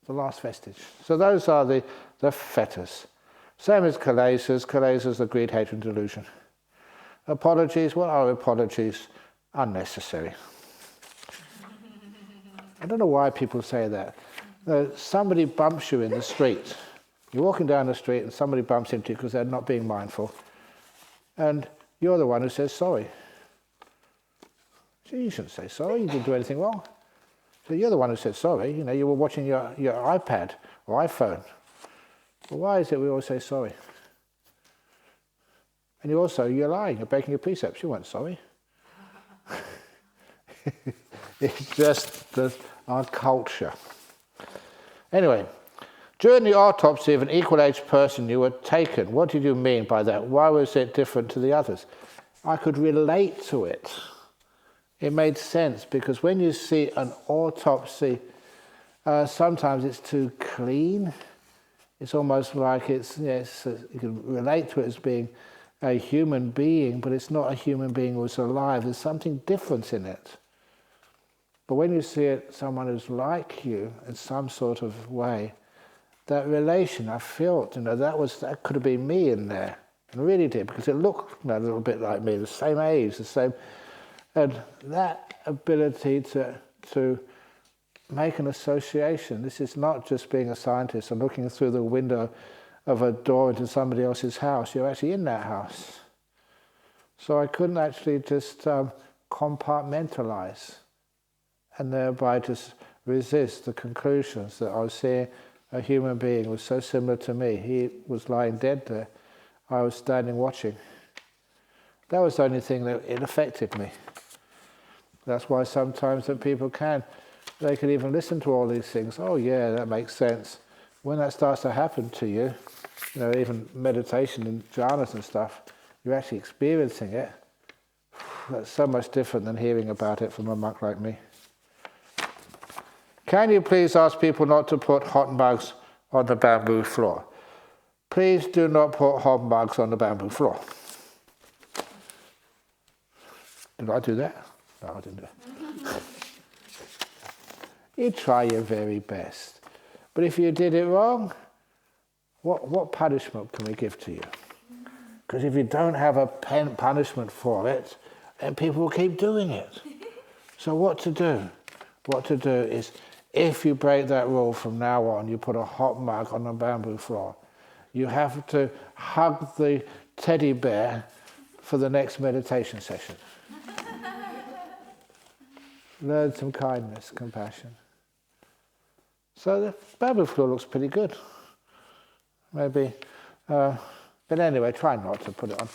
The last vestige. So those are the fetters. Same as kilesas. Kilesas are greed, hatred, and delusion. Apologies, what are apologies? Unnecessary. I don't know why people say that. Somebody bumps you in the street. You're walking down the street and somebody bumps into you because they're not being mindful. And you're the one who says sorry. So you shouldn't say sorry, you didn't do anything wrong. So you're the one who said sorry, you were watching your iPad or iPhone. Well, why is it we always say sorry? And you're lying, you're breaking your precepts, you weren't sorry. It's just our culture. Anyway, during the autopsy of an equal-aged person you were taken, what did you mean by that? Why was it different to the others? I could relate to it. It made sense, because when you see an autopsy, sometimes it's too clean. It's almost like you can relate to it as being a human being, but it's not a human being who's alive. There's something different in it. But when you see it, someone who's like you in some sort of way, that relation, I felt, that could have been me in there. And really did, because it looked a little bit like me, the same age, the same. And that ability to make an association. This is not just being a scientist and looking through the window of a door into somebody else's house. You're actually in that house. So I couldn't actually just compartmentalize and thereby just resist the conclusions that I was seeing a human being who was so similar to me. He was lying dead there. I was standing watching. That was the only thing that it affected me. That's why sometimes that people they can even listen to all these things. Oh yeah, that makes sense. When that starts to happen to you, even meditation and jhanas and stuff, you're actually experiencing it. That's so much different than hearing about it from a monk like me. Can you please ask people not to put hot mugs on the bamboo floor? Please do not put hot mugs on the bamboo floor. Did I do that? No, I didn't do it. You try your very best. But if you did it wrong, what punishment can we give to you? Because if you don't have a punishment for it, then people will keep doing it. So what to do? What to do is, if you break that rule from now on, you put a hot mug on the bamboo floor. You have to hug the teddy bear for the next meditation session. Learn some kindness, compassion. So the bamboo floor looks pretty good. Maybe, but anyway, try not to put it on.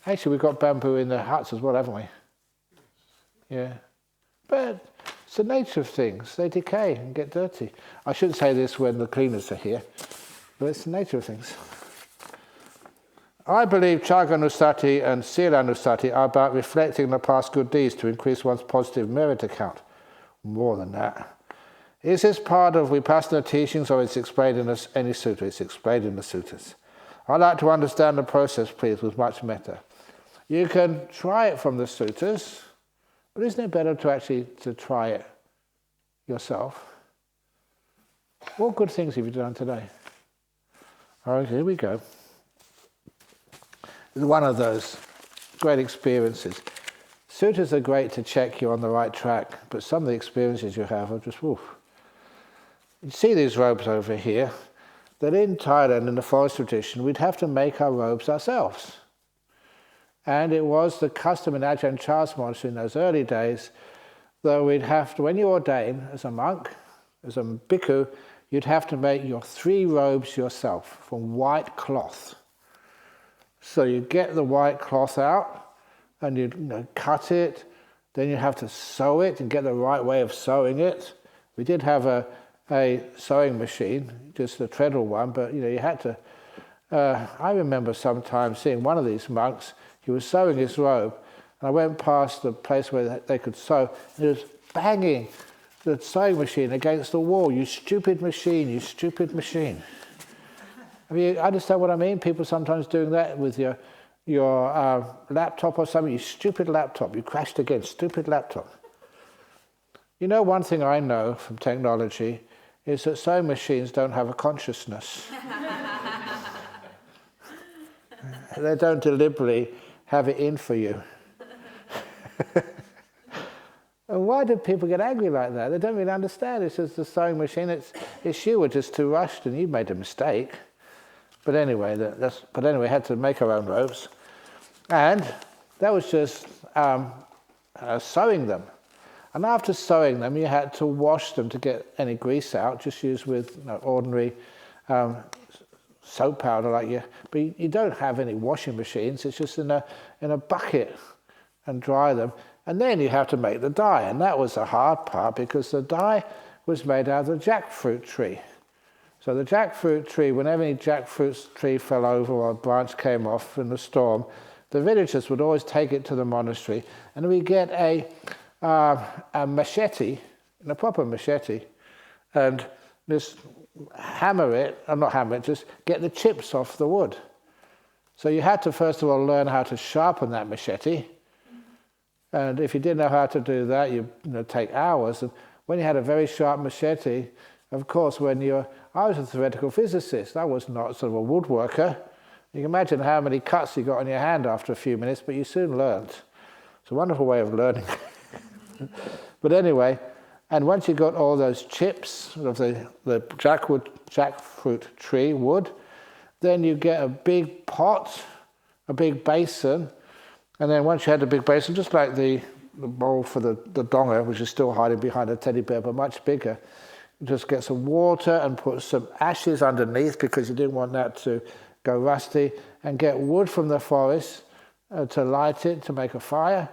Actually, we've got bamboo in the huts as well, haven't we? Yeah. But it's the nature of things. They decay and get dirty. I shouldn't say this when the cleaners are here, but it's the nature of things. I believe Chaganusati and Silanusati are about reflecting the past good deeds to increase one's positive merit account. More than that. Is this part of Vipassana teachings, or is it explained in any sutta? It's explained in the suttas. I'd like to understand the process, please, with much metta. You can try it from the suttas, but isn't it better to try it yourself? What good things have you done today? All right, here we go. One of those great experiences. Suttas are great to check you're on the right track, but some of the experiences you have are just woof. You see these robes over here, that in Thailand, in the forest tradition, we'd have to make our robes ourselves. And it was the custom in Ajahn Chah's monastery in those early days that we'd have to, when you ordain as a monk, as a bhikkhu, you'd have to make your 3 robes yourself from white cloth. So you get the white cloth out and you cut it, then you have to sew it and get the right way of sewing it. We did have a sewing machine, just a treadle one, but you had to. I remember sometimes seeing one of these monks. He was sewing his robe, and I went past the place where they could sew, and he was banging the sewing machine against the wall. You stupid machine! You stupid machine! I mean, you understand what I mean? People sometimes doing that with your laptop or something. You stupid laptop! You crashed again. Stupid laptop. One thing I know from technology is that sewing machines don't have a consciousness. They don't deliberately have it in for you. And why do people get angry like that? They don't really understand. It's just the sewing machine. It's you were just too rushed and you made a mistake. But anyway, had to make our own robes. And that was just sewing them. And after sewing them, you had to wash them to get any grease out, just use with ordinary soap powder but you don't have any washing machines. It's just in a bucket and dry them. And then you have to make the dye, and that was the hard part because the dye was made out of the jackfruit tree. So the jackfruit tree, whenever any jackfruit tree fell over or a branch came off in the storm, the villagers would always take it to the monastery, and we get a machete, a proper machete, and just just get the chips off the wood. So you had to first of all learn how to sharpen that machete, and if you didn't know how to do that, you take hours. And when you had a very sharp machete, of course, I was a theoretical physicist. I was not sort of a woodworker. You can imagine how many cuts you got on your hand after a few minutes, but you soon learned. It's a wonderful way of learning. But anyway, and once you got all those chips of the jackfruit tree wood, then you get a big pot, a big basin, and then once you had the big basin, just like the bowl for the donga, which is still hiding behind a teddy bear, but much bigger, you just get some water and put some ashes underneath because you didn't want that to go rusty, and get wood from the forest to light it, to make a fire.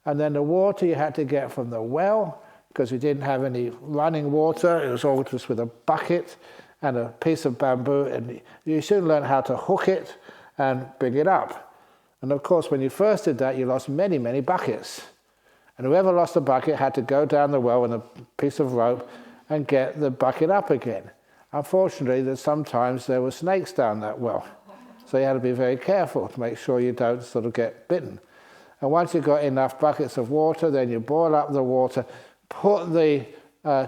And then the water you had to get from the well, because we didn't have any running water. It was all just with a bucket and a piece of bamboo, and you soon learn how to hook it and bring it up. And of course, when you first did that, you lost many, many buckets. And whoever lost a bucket had to go down the well with a piece of rope and get the bucket up again. Unfortunately, sometimes there were snakes down that well. So you had to be very careful to make sure you don't sort of get bitten. And once you've got enough buckets of water, then you boil up the water, put the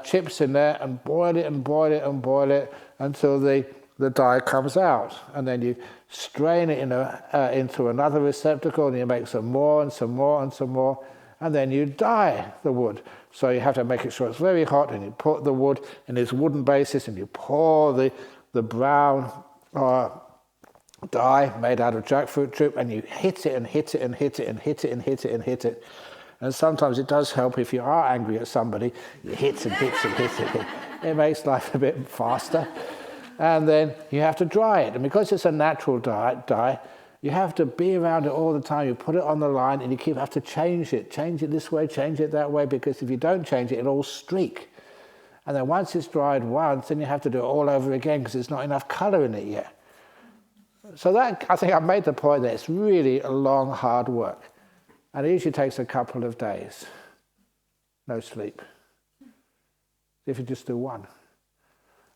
chips in there and boil it and boil it and boil it until the dye comes out. And then you strain it into another receptacle, and you make some more and some more and some more, and then you dye the wood. So you have to make it sure it's very hot, and you put the wood in this wooden basis, and you pour the brown dye made out of jackfruit tree, and you hit it and hit it and hit it and hit it and hit it and hit it. And sometimes it does help if you are angry at somebody, you hit and hit and hit it. It makes life a bit faster. And then you have to dry it. And because it's a natural dye, you have to be around it all the time. You put it on the line and you have to change it this way, change it that way, because if you don't change it, it'll all streak. And then once it's dried once, then you have to do it all over again because there's not enough colour in it yet. So that, I think I've made the point that it's really a long, hard work. And it usually takes a couple of days. No sleep. If you just do one.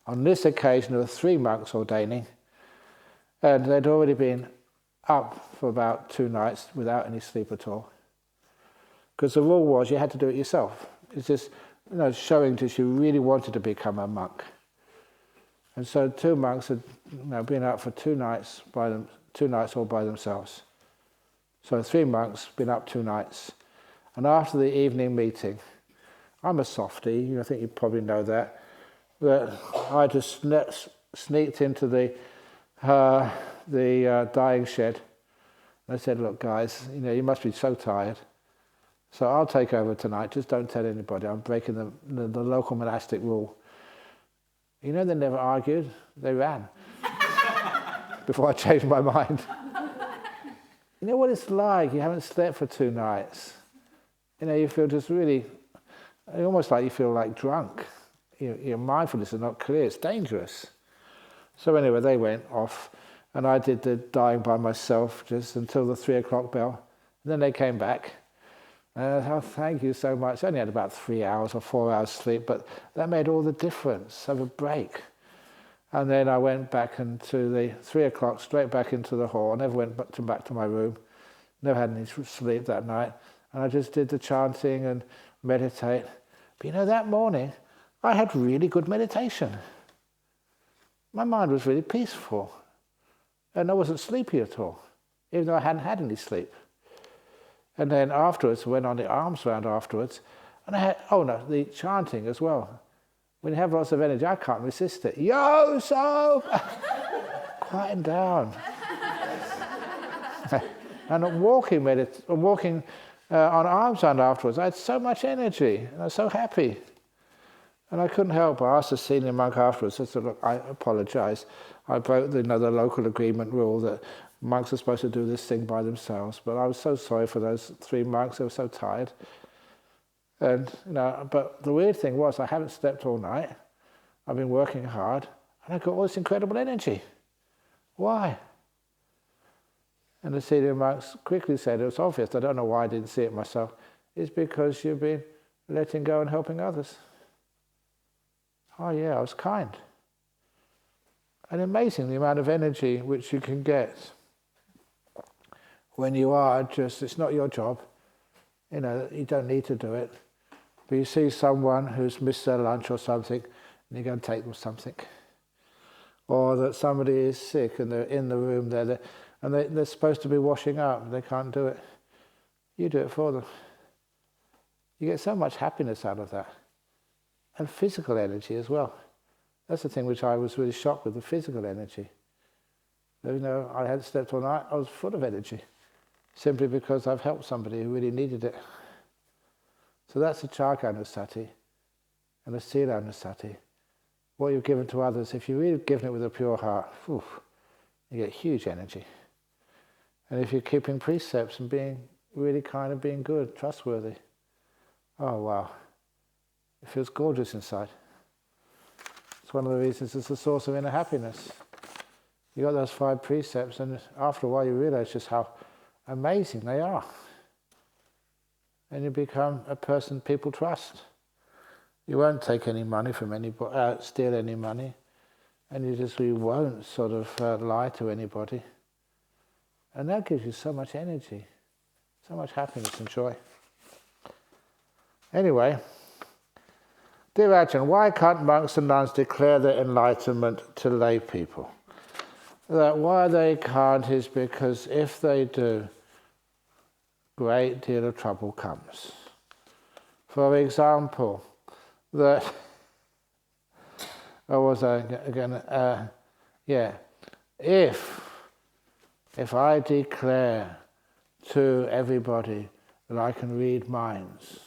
On this occasion, there were 3 monks ordaining, and they'd already been up for about 2 nights without any sleep at all. Because the rule was you had to do it yourself. It's just showing that you really wanted to become a monk. And so 2 monks had been up for 2 nights all by themselves. So 3 monks been up 2 nights. And after the evening meeting, I'm a softie, I think you probably know that I just sneaked into the dyeing shed. And I said, look guys, you must be so tired. So I'll take over tonight, just don't tell anybody. I'm breaking the local monastic rule. They never argued, they ran. Before I changed my mind. You know what it's like? You haven't slept for 2 nights. You feel just really, almost like you feel like drunk. Your mindfulness is not clear, it's dangerous. So anyway, they went off, and I did the dyeing by myself just until the 3 o'clock bell. And then they came back. Oh, thank you so much. I only had about 3 hours or 4 hours sleep, but that made all the difference. Have a break. And then I went back into the 3 o'clock, straight back into the hall. I never went back to my room. Never had any sleep that night. And I just did the chanting and meditate. But that morning, I had really good meditation. My mind was really peaceful. And I wasn't sleepy at all, even though I hadn't had any sleep. And then afterwards, went on the arms round afterwards, and I had, the chanting as well. When you have lots of energy, I can't resist it. Yo, so! Quieten down. And I'm walking on arms round afterwards, I had so much energy, and I was so happy. And I couldn't help. I asked the senior monk afterwards, I said, look, I apologize. I broke the local agreement rule that monks are supposed to do this thing by themselves. But I was so sorry for those 3 monks. They were so tired. And but the weird thing was I haven't slept all night. I've been working hard, and I got all this incredible energy. Why? And the senior monks quickly said, it was obvious. I don't know why I didn't see it myself. It's because you've been letting go and helping others. Oh yeah, I was kind. And amazing the amount of energy which you can get when you are just, it's not your job, you don't need to do it. But you see someone who's missed their lunch or something, and you go and take them something. or that somebody is sick and they're in the room there, and they're supposed to be washing up, they can't do it. You do it for them. You get so much happiness out of that. And physical energy as well. That's the thing which I was really shocked with, the physical energy. I had slept all night, I was full of energy, simply because I've helped somebody who really needed it. So that's a Charkanusati and a Silanusati. What you've given to others, if you've really given it with a pure heart, you get huge energy. And if you're keeping precepts and being really kind of being good, trustworthy, oh wow, it feels gorgeous inside. It's one of the reasons it's the source of inner happiness. You got those 5 precepts, and after a while you realize just how amazing they are. And you become a person people trust. You won't take any money from anybody, steal any money, and you won't sort of lie to anybody. And that gives you so much energy, so much happiness and joy. Anyway, dear Ajahn, why can't monks and nuns declare their enlightenment to lay people? That why they can't is because if they do, great deal of trouble comes. For example, that if I declare to everybody that I can read minds.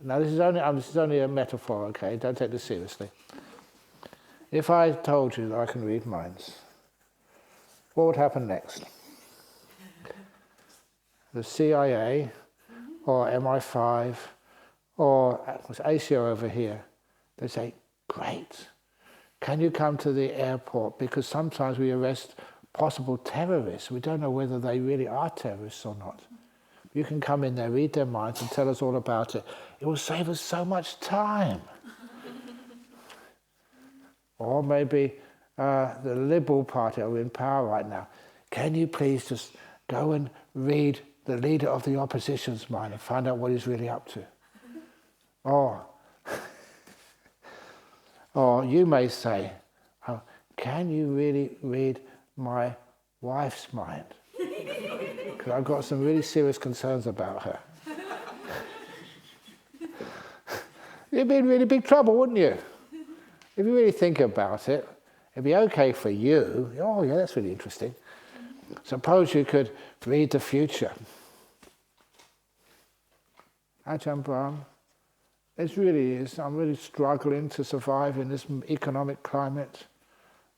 Now this is only a metaphor, okay? Don't take this seriously. If I told you that I can read minds, what would happen next? The CIA or MI5 or ASIO over here, they say, great, can you come to the airport? Because sometimes we arrest possible terrorists. We don't know whether they really are terrorists or not. You can come in there, read their minds and tell us all about it. It will save us so much time. Or maybe the Liberal Party are in power right now. Can you please just go and read the leader of the opposition's mind and find out what he's really up to? Or you may say, can you really read my wife's mind? Because I've got some really serious concerns about her. You'd be in really big trouble, wouldn't you? If you really think about it, it'd be okay for you. Oh yeah, that's really interesting. Suppose you could read the future. Ajahn Brahm, it really is. I'm really struggling to survive in this economic climate.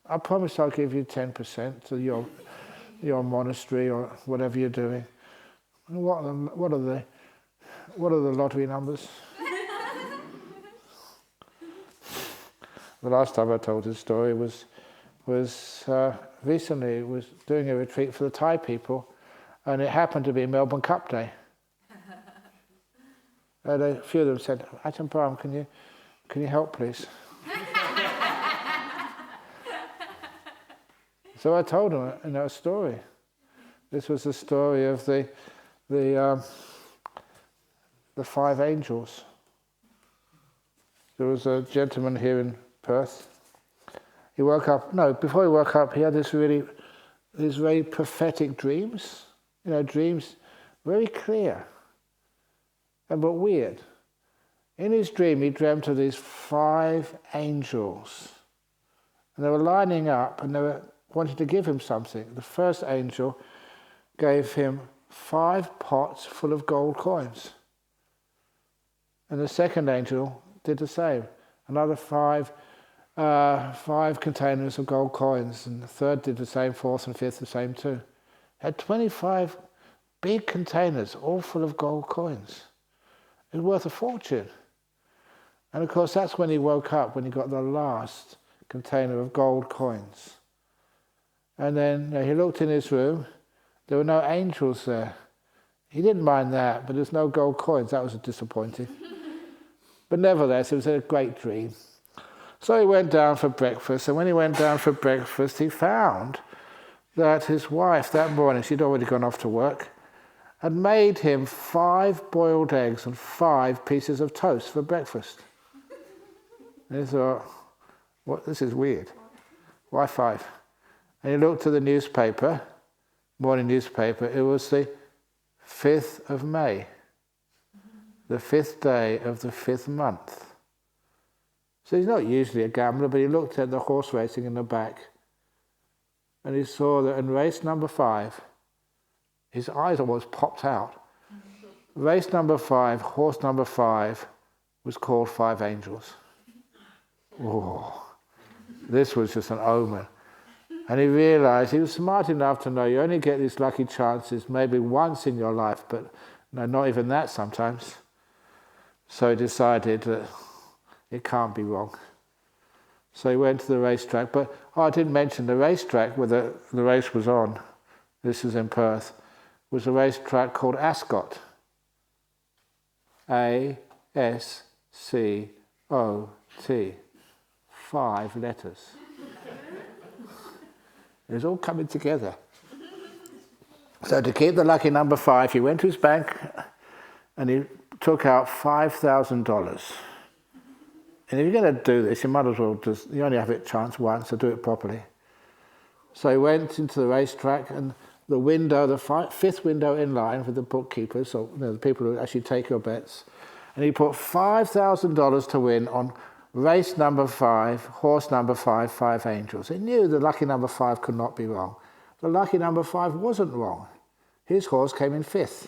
I promise I'll give you 10% to your monastery or whatever you're doing. What are the lottery numbers? The last time I told this story was recently. Was doing a retreat for the Thai people, and it happened to be Melbourne Cup Day. And a few of them said, Ajahn Brahm, can you help please? So I told them a story. This was the story of the 5 angels. There was a gentleman here in Perth. He woke up. No, before he woke up, he had these very prophetic dreams. Dreams very clear, but weird. In his dream, he dreamt of these 5 angels, and they were lining up, and they were wanting to give him something. The first angel gave him 5 pots full of gold coins, and the second angel did the same. Another 5 containers of gold coins, and the third did the same, fourth and fifth the same too. Had 25 big containers, all full of gold coins. It was worth a fortune. And of course that's when he woke up, when he got the last container of gold coins. And then he looked in his room, there were no angels there. He didn't mind that, but there's no gold coins, that was disappointing. But nevertheless, it was a great dream. So he went down for breakfast, and when he went down for breakfast, he found that his wife that morning, she'd already gone off to work, had made him 5 boiled eggs and 5 pieces of toast for breakfast. And he thought, this is weird. Why 5? And he looked at the newspaper, morning newspaper, it was the 5th of May, the 5th day of the 5th month. So he's not usually a gambler, but he looked at the horse racing in the back and he saw that in race number 5, his eyes almost popped out. Race number 5, horse number 5, was called 5 Angels. Oh, this was just an omen. And he realized, he was smart enough to know you only get these lucky chances maybe once in your life, but no, not even that sometimes. So he decided that it can't be wrong. So he went to the racetrack, but I didn't mention the racetrack where the race was on. This is in Perth. Was a racetrack called Ascot. A-S-C-O-T. 5 letters. It was all coming together. So to keep the lucky number 5, he went to his bank and he took out $5,000. And if you're going to do this, you might as well you only have a chance once, so do it properly. So he went into the racetrack and the window, the 5th window in line with the bookkeepers, so the people who actually take your bets, and he put $5,000 to win on race number 5, horse number 5, 5 Angels. He knew the lucky number 5 could not be wrong. The lucky number 5 wasn't wrong. His horse came in 5th.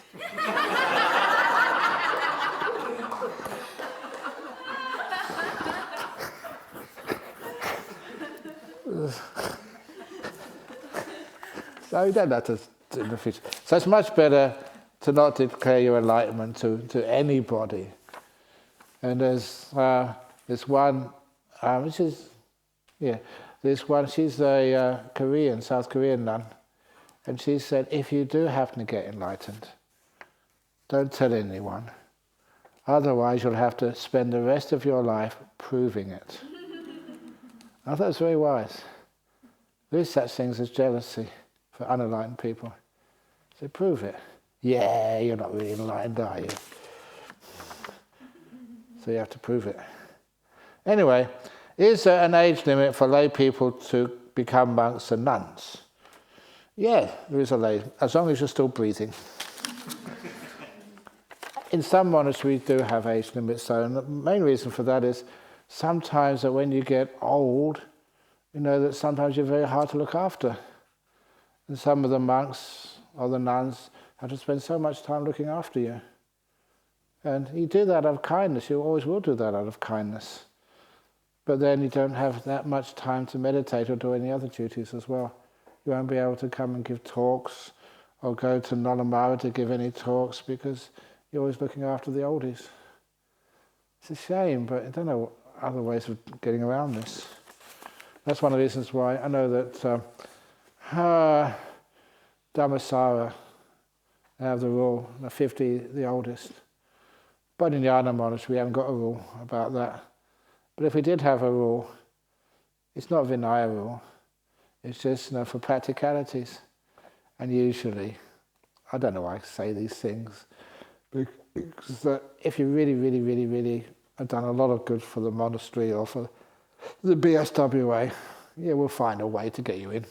So you don't have to do the future. So it's much better to not declare your enlightenment to anybody. And there's this one, this one, she's a South Korean nun, and she said, if you do happen to get enlightened, don't tell anyone. Otherwise you'll have to spend the rest of your life proving it. I thought it was very wise. There is such things as jealousy for unenlightened people. So prove it. Yeah, you're not really enlightened, are you? So you have to prove it. Anyway, is there an age limit for lay people to become monks and nuns? Yeah, there is a age, as long as you're still breathing. In some monasteries do have age limits, though, and the main reason for that is sometimes that when you get old, you know that sometimes you're very hard to look after. And some of the monks or the nuns have to spend so much time looking after you. And you do that out of kindness, you always will do that out of kindness. But then you don't have that much time to meditate or do any other duties as well. You won't be able to come and give talks or go to Nolamara to give any talks because you're always looking after the oldies. It's a shame, but I don't know other ways of getting around this. That's one of the reasons why I know that Dhammasara have the rule, 50, the oldest. But in Jhana monastery we haven't got a rule about that. But if we did have a rule, it's not a Vinaya rule, it's just for practicalities. And usually, I don't know why I say these things, because if you really, really, really, really have done a lot of good for the monastery or for the BSWA, yeah, we'll find a way to get you in.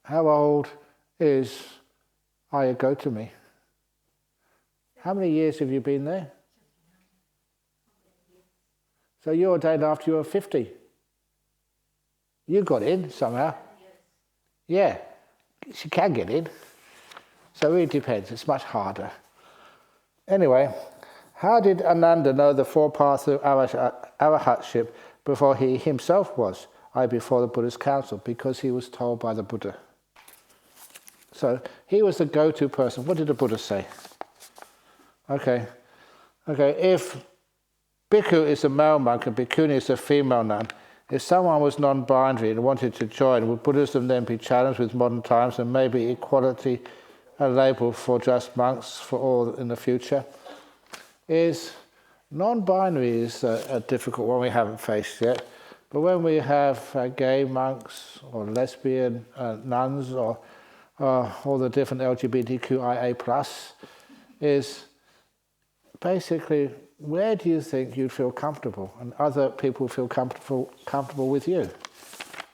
How old is Ayya Gotami? How many years have you been there? So you ordained after you were 50. You got in somehow. Yeah, she can get in. So it really depends, it's much harder. Anyway, how did Ananda know the 4 paths of arahatship before he himself was, before the Buddha's council? Because he was told by the Buddha. So he was the go-to person. What did the Buddha say? Okay, if bhikkhu is a male monk and bhikkhuni is a female nun, if someone was non-binary and wanted to join, would Buddhism then be challenged with modern times and maybe equality a label for just monks for all in the future? Is non-binary is a difficult one we haven't faced yet, but when we have gay monks or lesbian nuns or all the different LGBTQIA+, is basically, where do you think you'd feel comfortable and other people feel comfortable with you?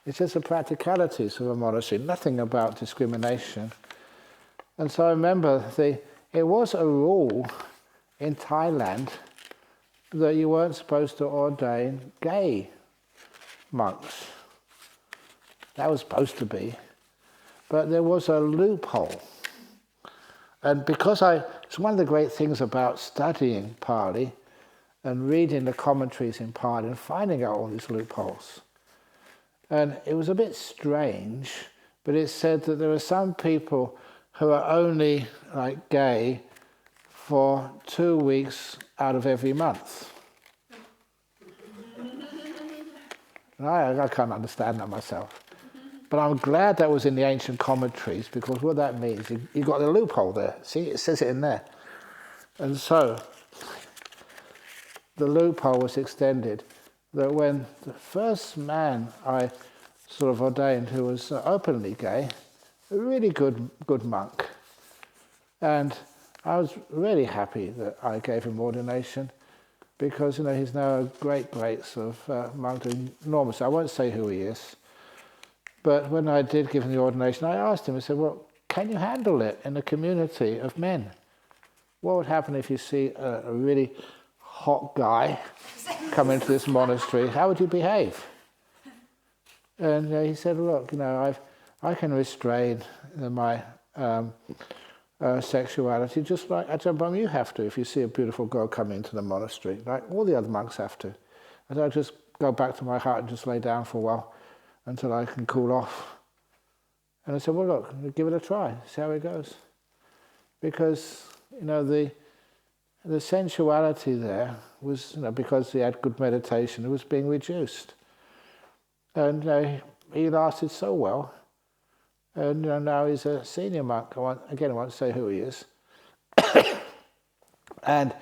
It's just the practicalities of a monastery, nothing about discrimination. And so I remember it was a rule in Thailand that you weren't supposed to ordain gay monks. That was supposed to be. But there was a loophole. And because it's one of the great things about studying Pali and reading the commentaries in Pali and finding out all these loopholes. And it was a bit strange, but it said that there are some people who are only like gay for 2 weeks out of every month. And I can't understand that myself. But I'm glad that was in the ancient commentaries, because what that means, you got the loophole there. See, it says it in there. And so, the loophole was extended that when the first man I sort of ordained who was openly gay, a really good monk, and I was really happy that I gave him ordination, because he's now a great sort of monk, enormous. I won't say who he is, but when I did give him the ordination, I asked him, I said, well, can you handle it in a community of men? What would happen if you see a really hot guy come into this monastery? How would you behave? And he said, look, I can restrain my sexuality just like Ajahn Brahm, you have to if you see a beautiful girl come into the monastery, like all the other monks have to. And I just go back to my hut and just lay down for a while until I can cool off. And I said, well, look, give it a try, see how it goes. Because, the sensuality there was, because he had good meditation, it was being reduced. And he lasted so well. And now he's a senior monk. I won't say who he is. And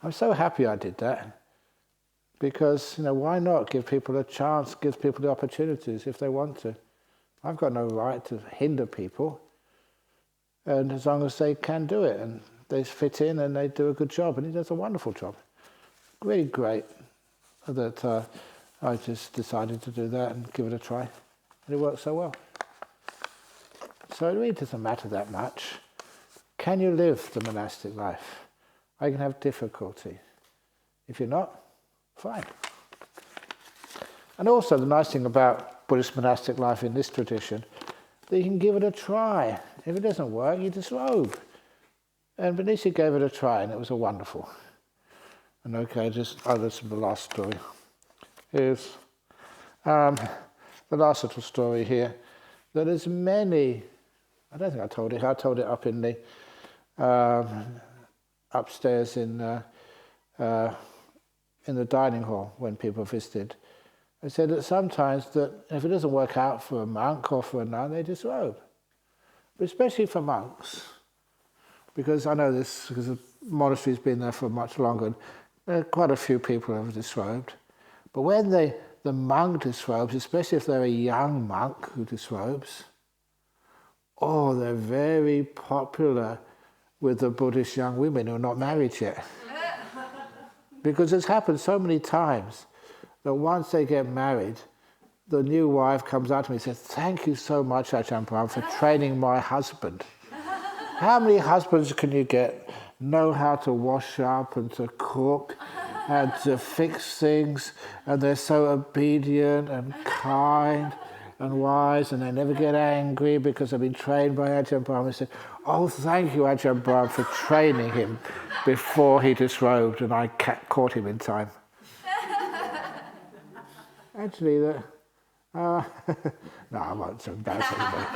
I'm so happy I did that. Because, why not give people a chance, give people the opportunities if they want to. I've got no right to hinder people. And as long as they can do it, and they fit in and they do a good job, and he does a wonderful job. Really great that I just decided to do that and give it a try. And it worked so well. So it really doesn't matter that much. Can you live the monastic life? I can have difficulty. If you're not, fine. And also the nice thing about Buddhist monastic life in this tradition, that you can give it a try. If it doesn't work, you disrobe. And at least he gave it a try, and it was a wonderful. And okay, this is the last story. Here's the last little story here. That there's many, I don't think I told it up in the upstairs in the dining hall when people visited. I said that sometimes that if it doesn't work out for a monk or for a nun, they disrobe. But especially for monks, because I know this because the monastery's been there for much longer. Quite a few people have disrobed. But when the monk disrobes, especially if they're a young monk who disrobes, they're very popular with the Buddhist young women who are not married yet. Because it's happened so many times that once they get married, the new wife comes out to me and says, thank you so much, Ajahn Brahm, for training my husband. How many husbands can you get know how to wash up and to cook and to fix things, and they're so obedient and kind and wise, and they never get angry because they've been trained by Ajahn Brahm? I said, oh, thank you, Ajahn Brahm, for training him before he disrobed, and I caught him in time. Actually, no, I won't so embarrass anybody.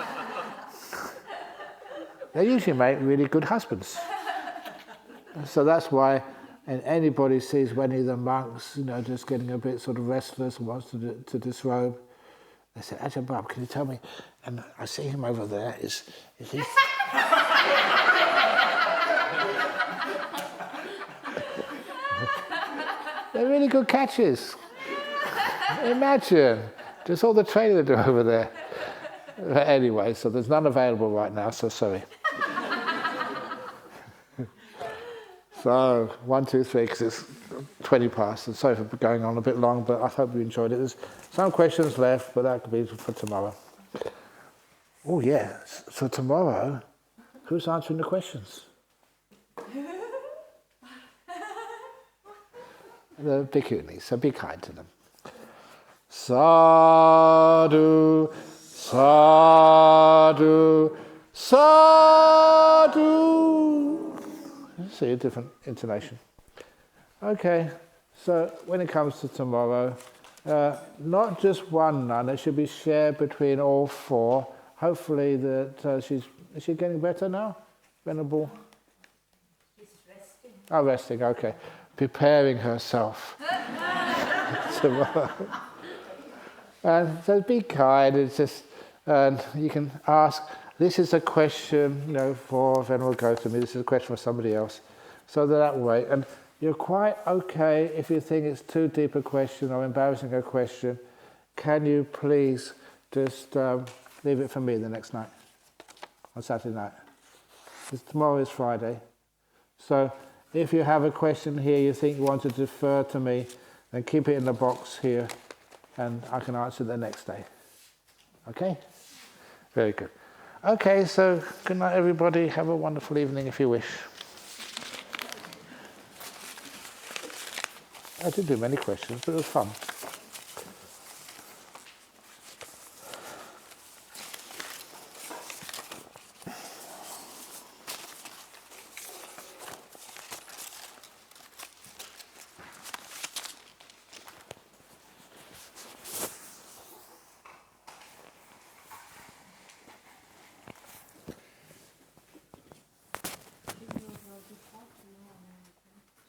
They usually make really good husbands. So that's why, and anybody sees any of the monks, just getting a bit sort of restless and wants to disrobe, they say, Ajahn Brahm, can you tell me? And I see him over there. Is he? They're really good catches. Imagine, just all the training they do over there. But anyway, so there's none available right now, so sorry. So, 1, 2, 3, because it's 20 past, and sorry for going on a bit long, but I hope you enjoyed it. There's some questions left, but that could be for tomorrow. Oh yeah, so tomorrow, who's answering the questions? The bhikkhunis, so be kind to them. Sadhu, sadhu, sadhu. See a different intonation. Okay, so when it comes to tomorrow, not just one nun, it should be shared between all four. Hopefully that is she getting better now? Venerable? She's resting. Oh, resting, okay. Preparing herself tomorrow. And so be kind, it's just, you can ask, this is a question, for Venerable Gautami, this is a question for somebody else. So that way, and you're quite okay if you think it's too deep a question or embarrassing a question, can you please just leave it for me the next night, on Saturday night. Because tomorrow is Friday. So if you have a question here you think you want to defer to me, then keep it in the box here and I can answer the next day. Okay? Very good. Okay, so good night everybody. Have a wonderful evening if you wish. I didn't do many questions, but it was fun.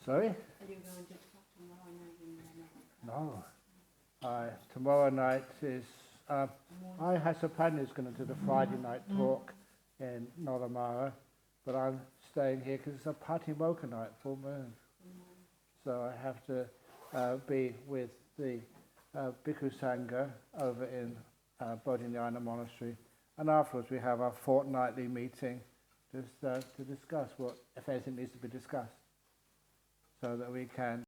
Sorry? Are you going to talk tomorrow night? No. Tomorrow night is... Hasapanya is going to do the Friday night talk in Nolamara, but I'm staying here because it's a Patimokkha night, full moon. So I have to be with the Bhikkhu Sangha over in Bodhinyana Monastery. And afterwards we have our fortnightly meeting just to discuss if anything needs to be discussed, so that we can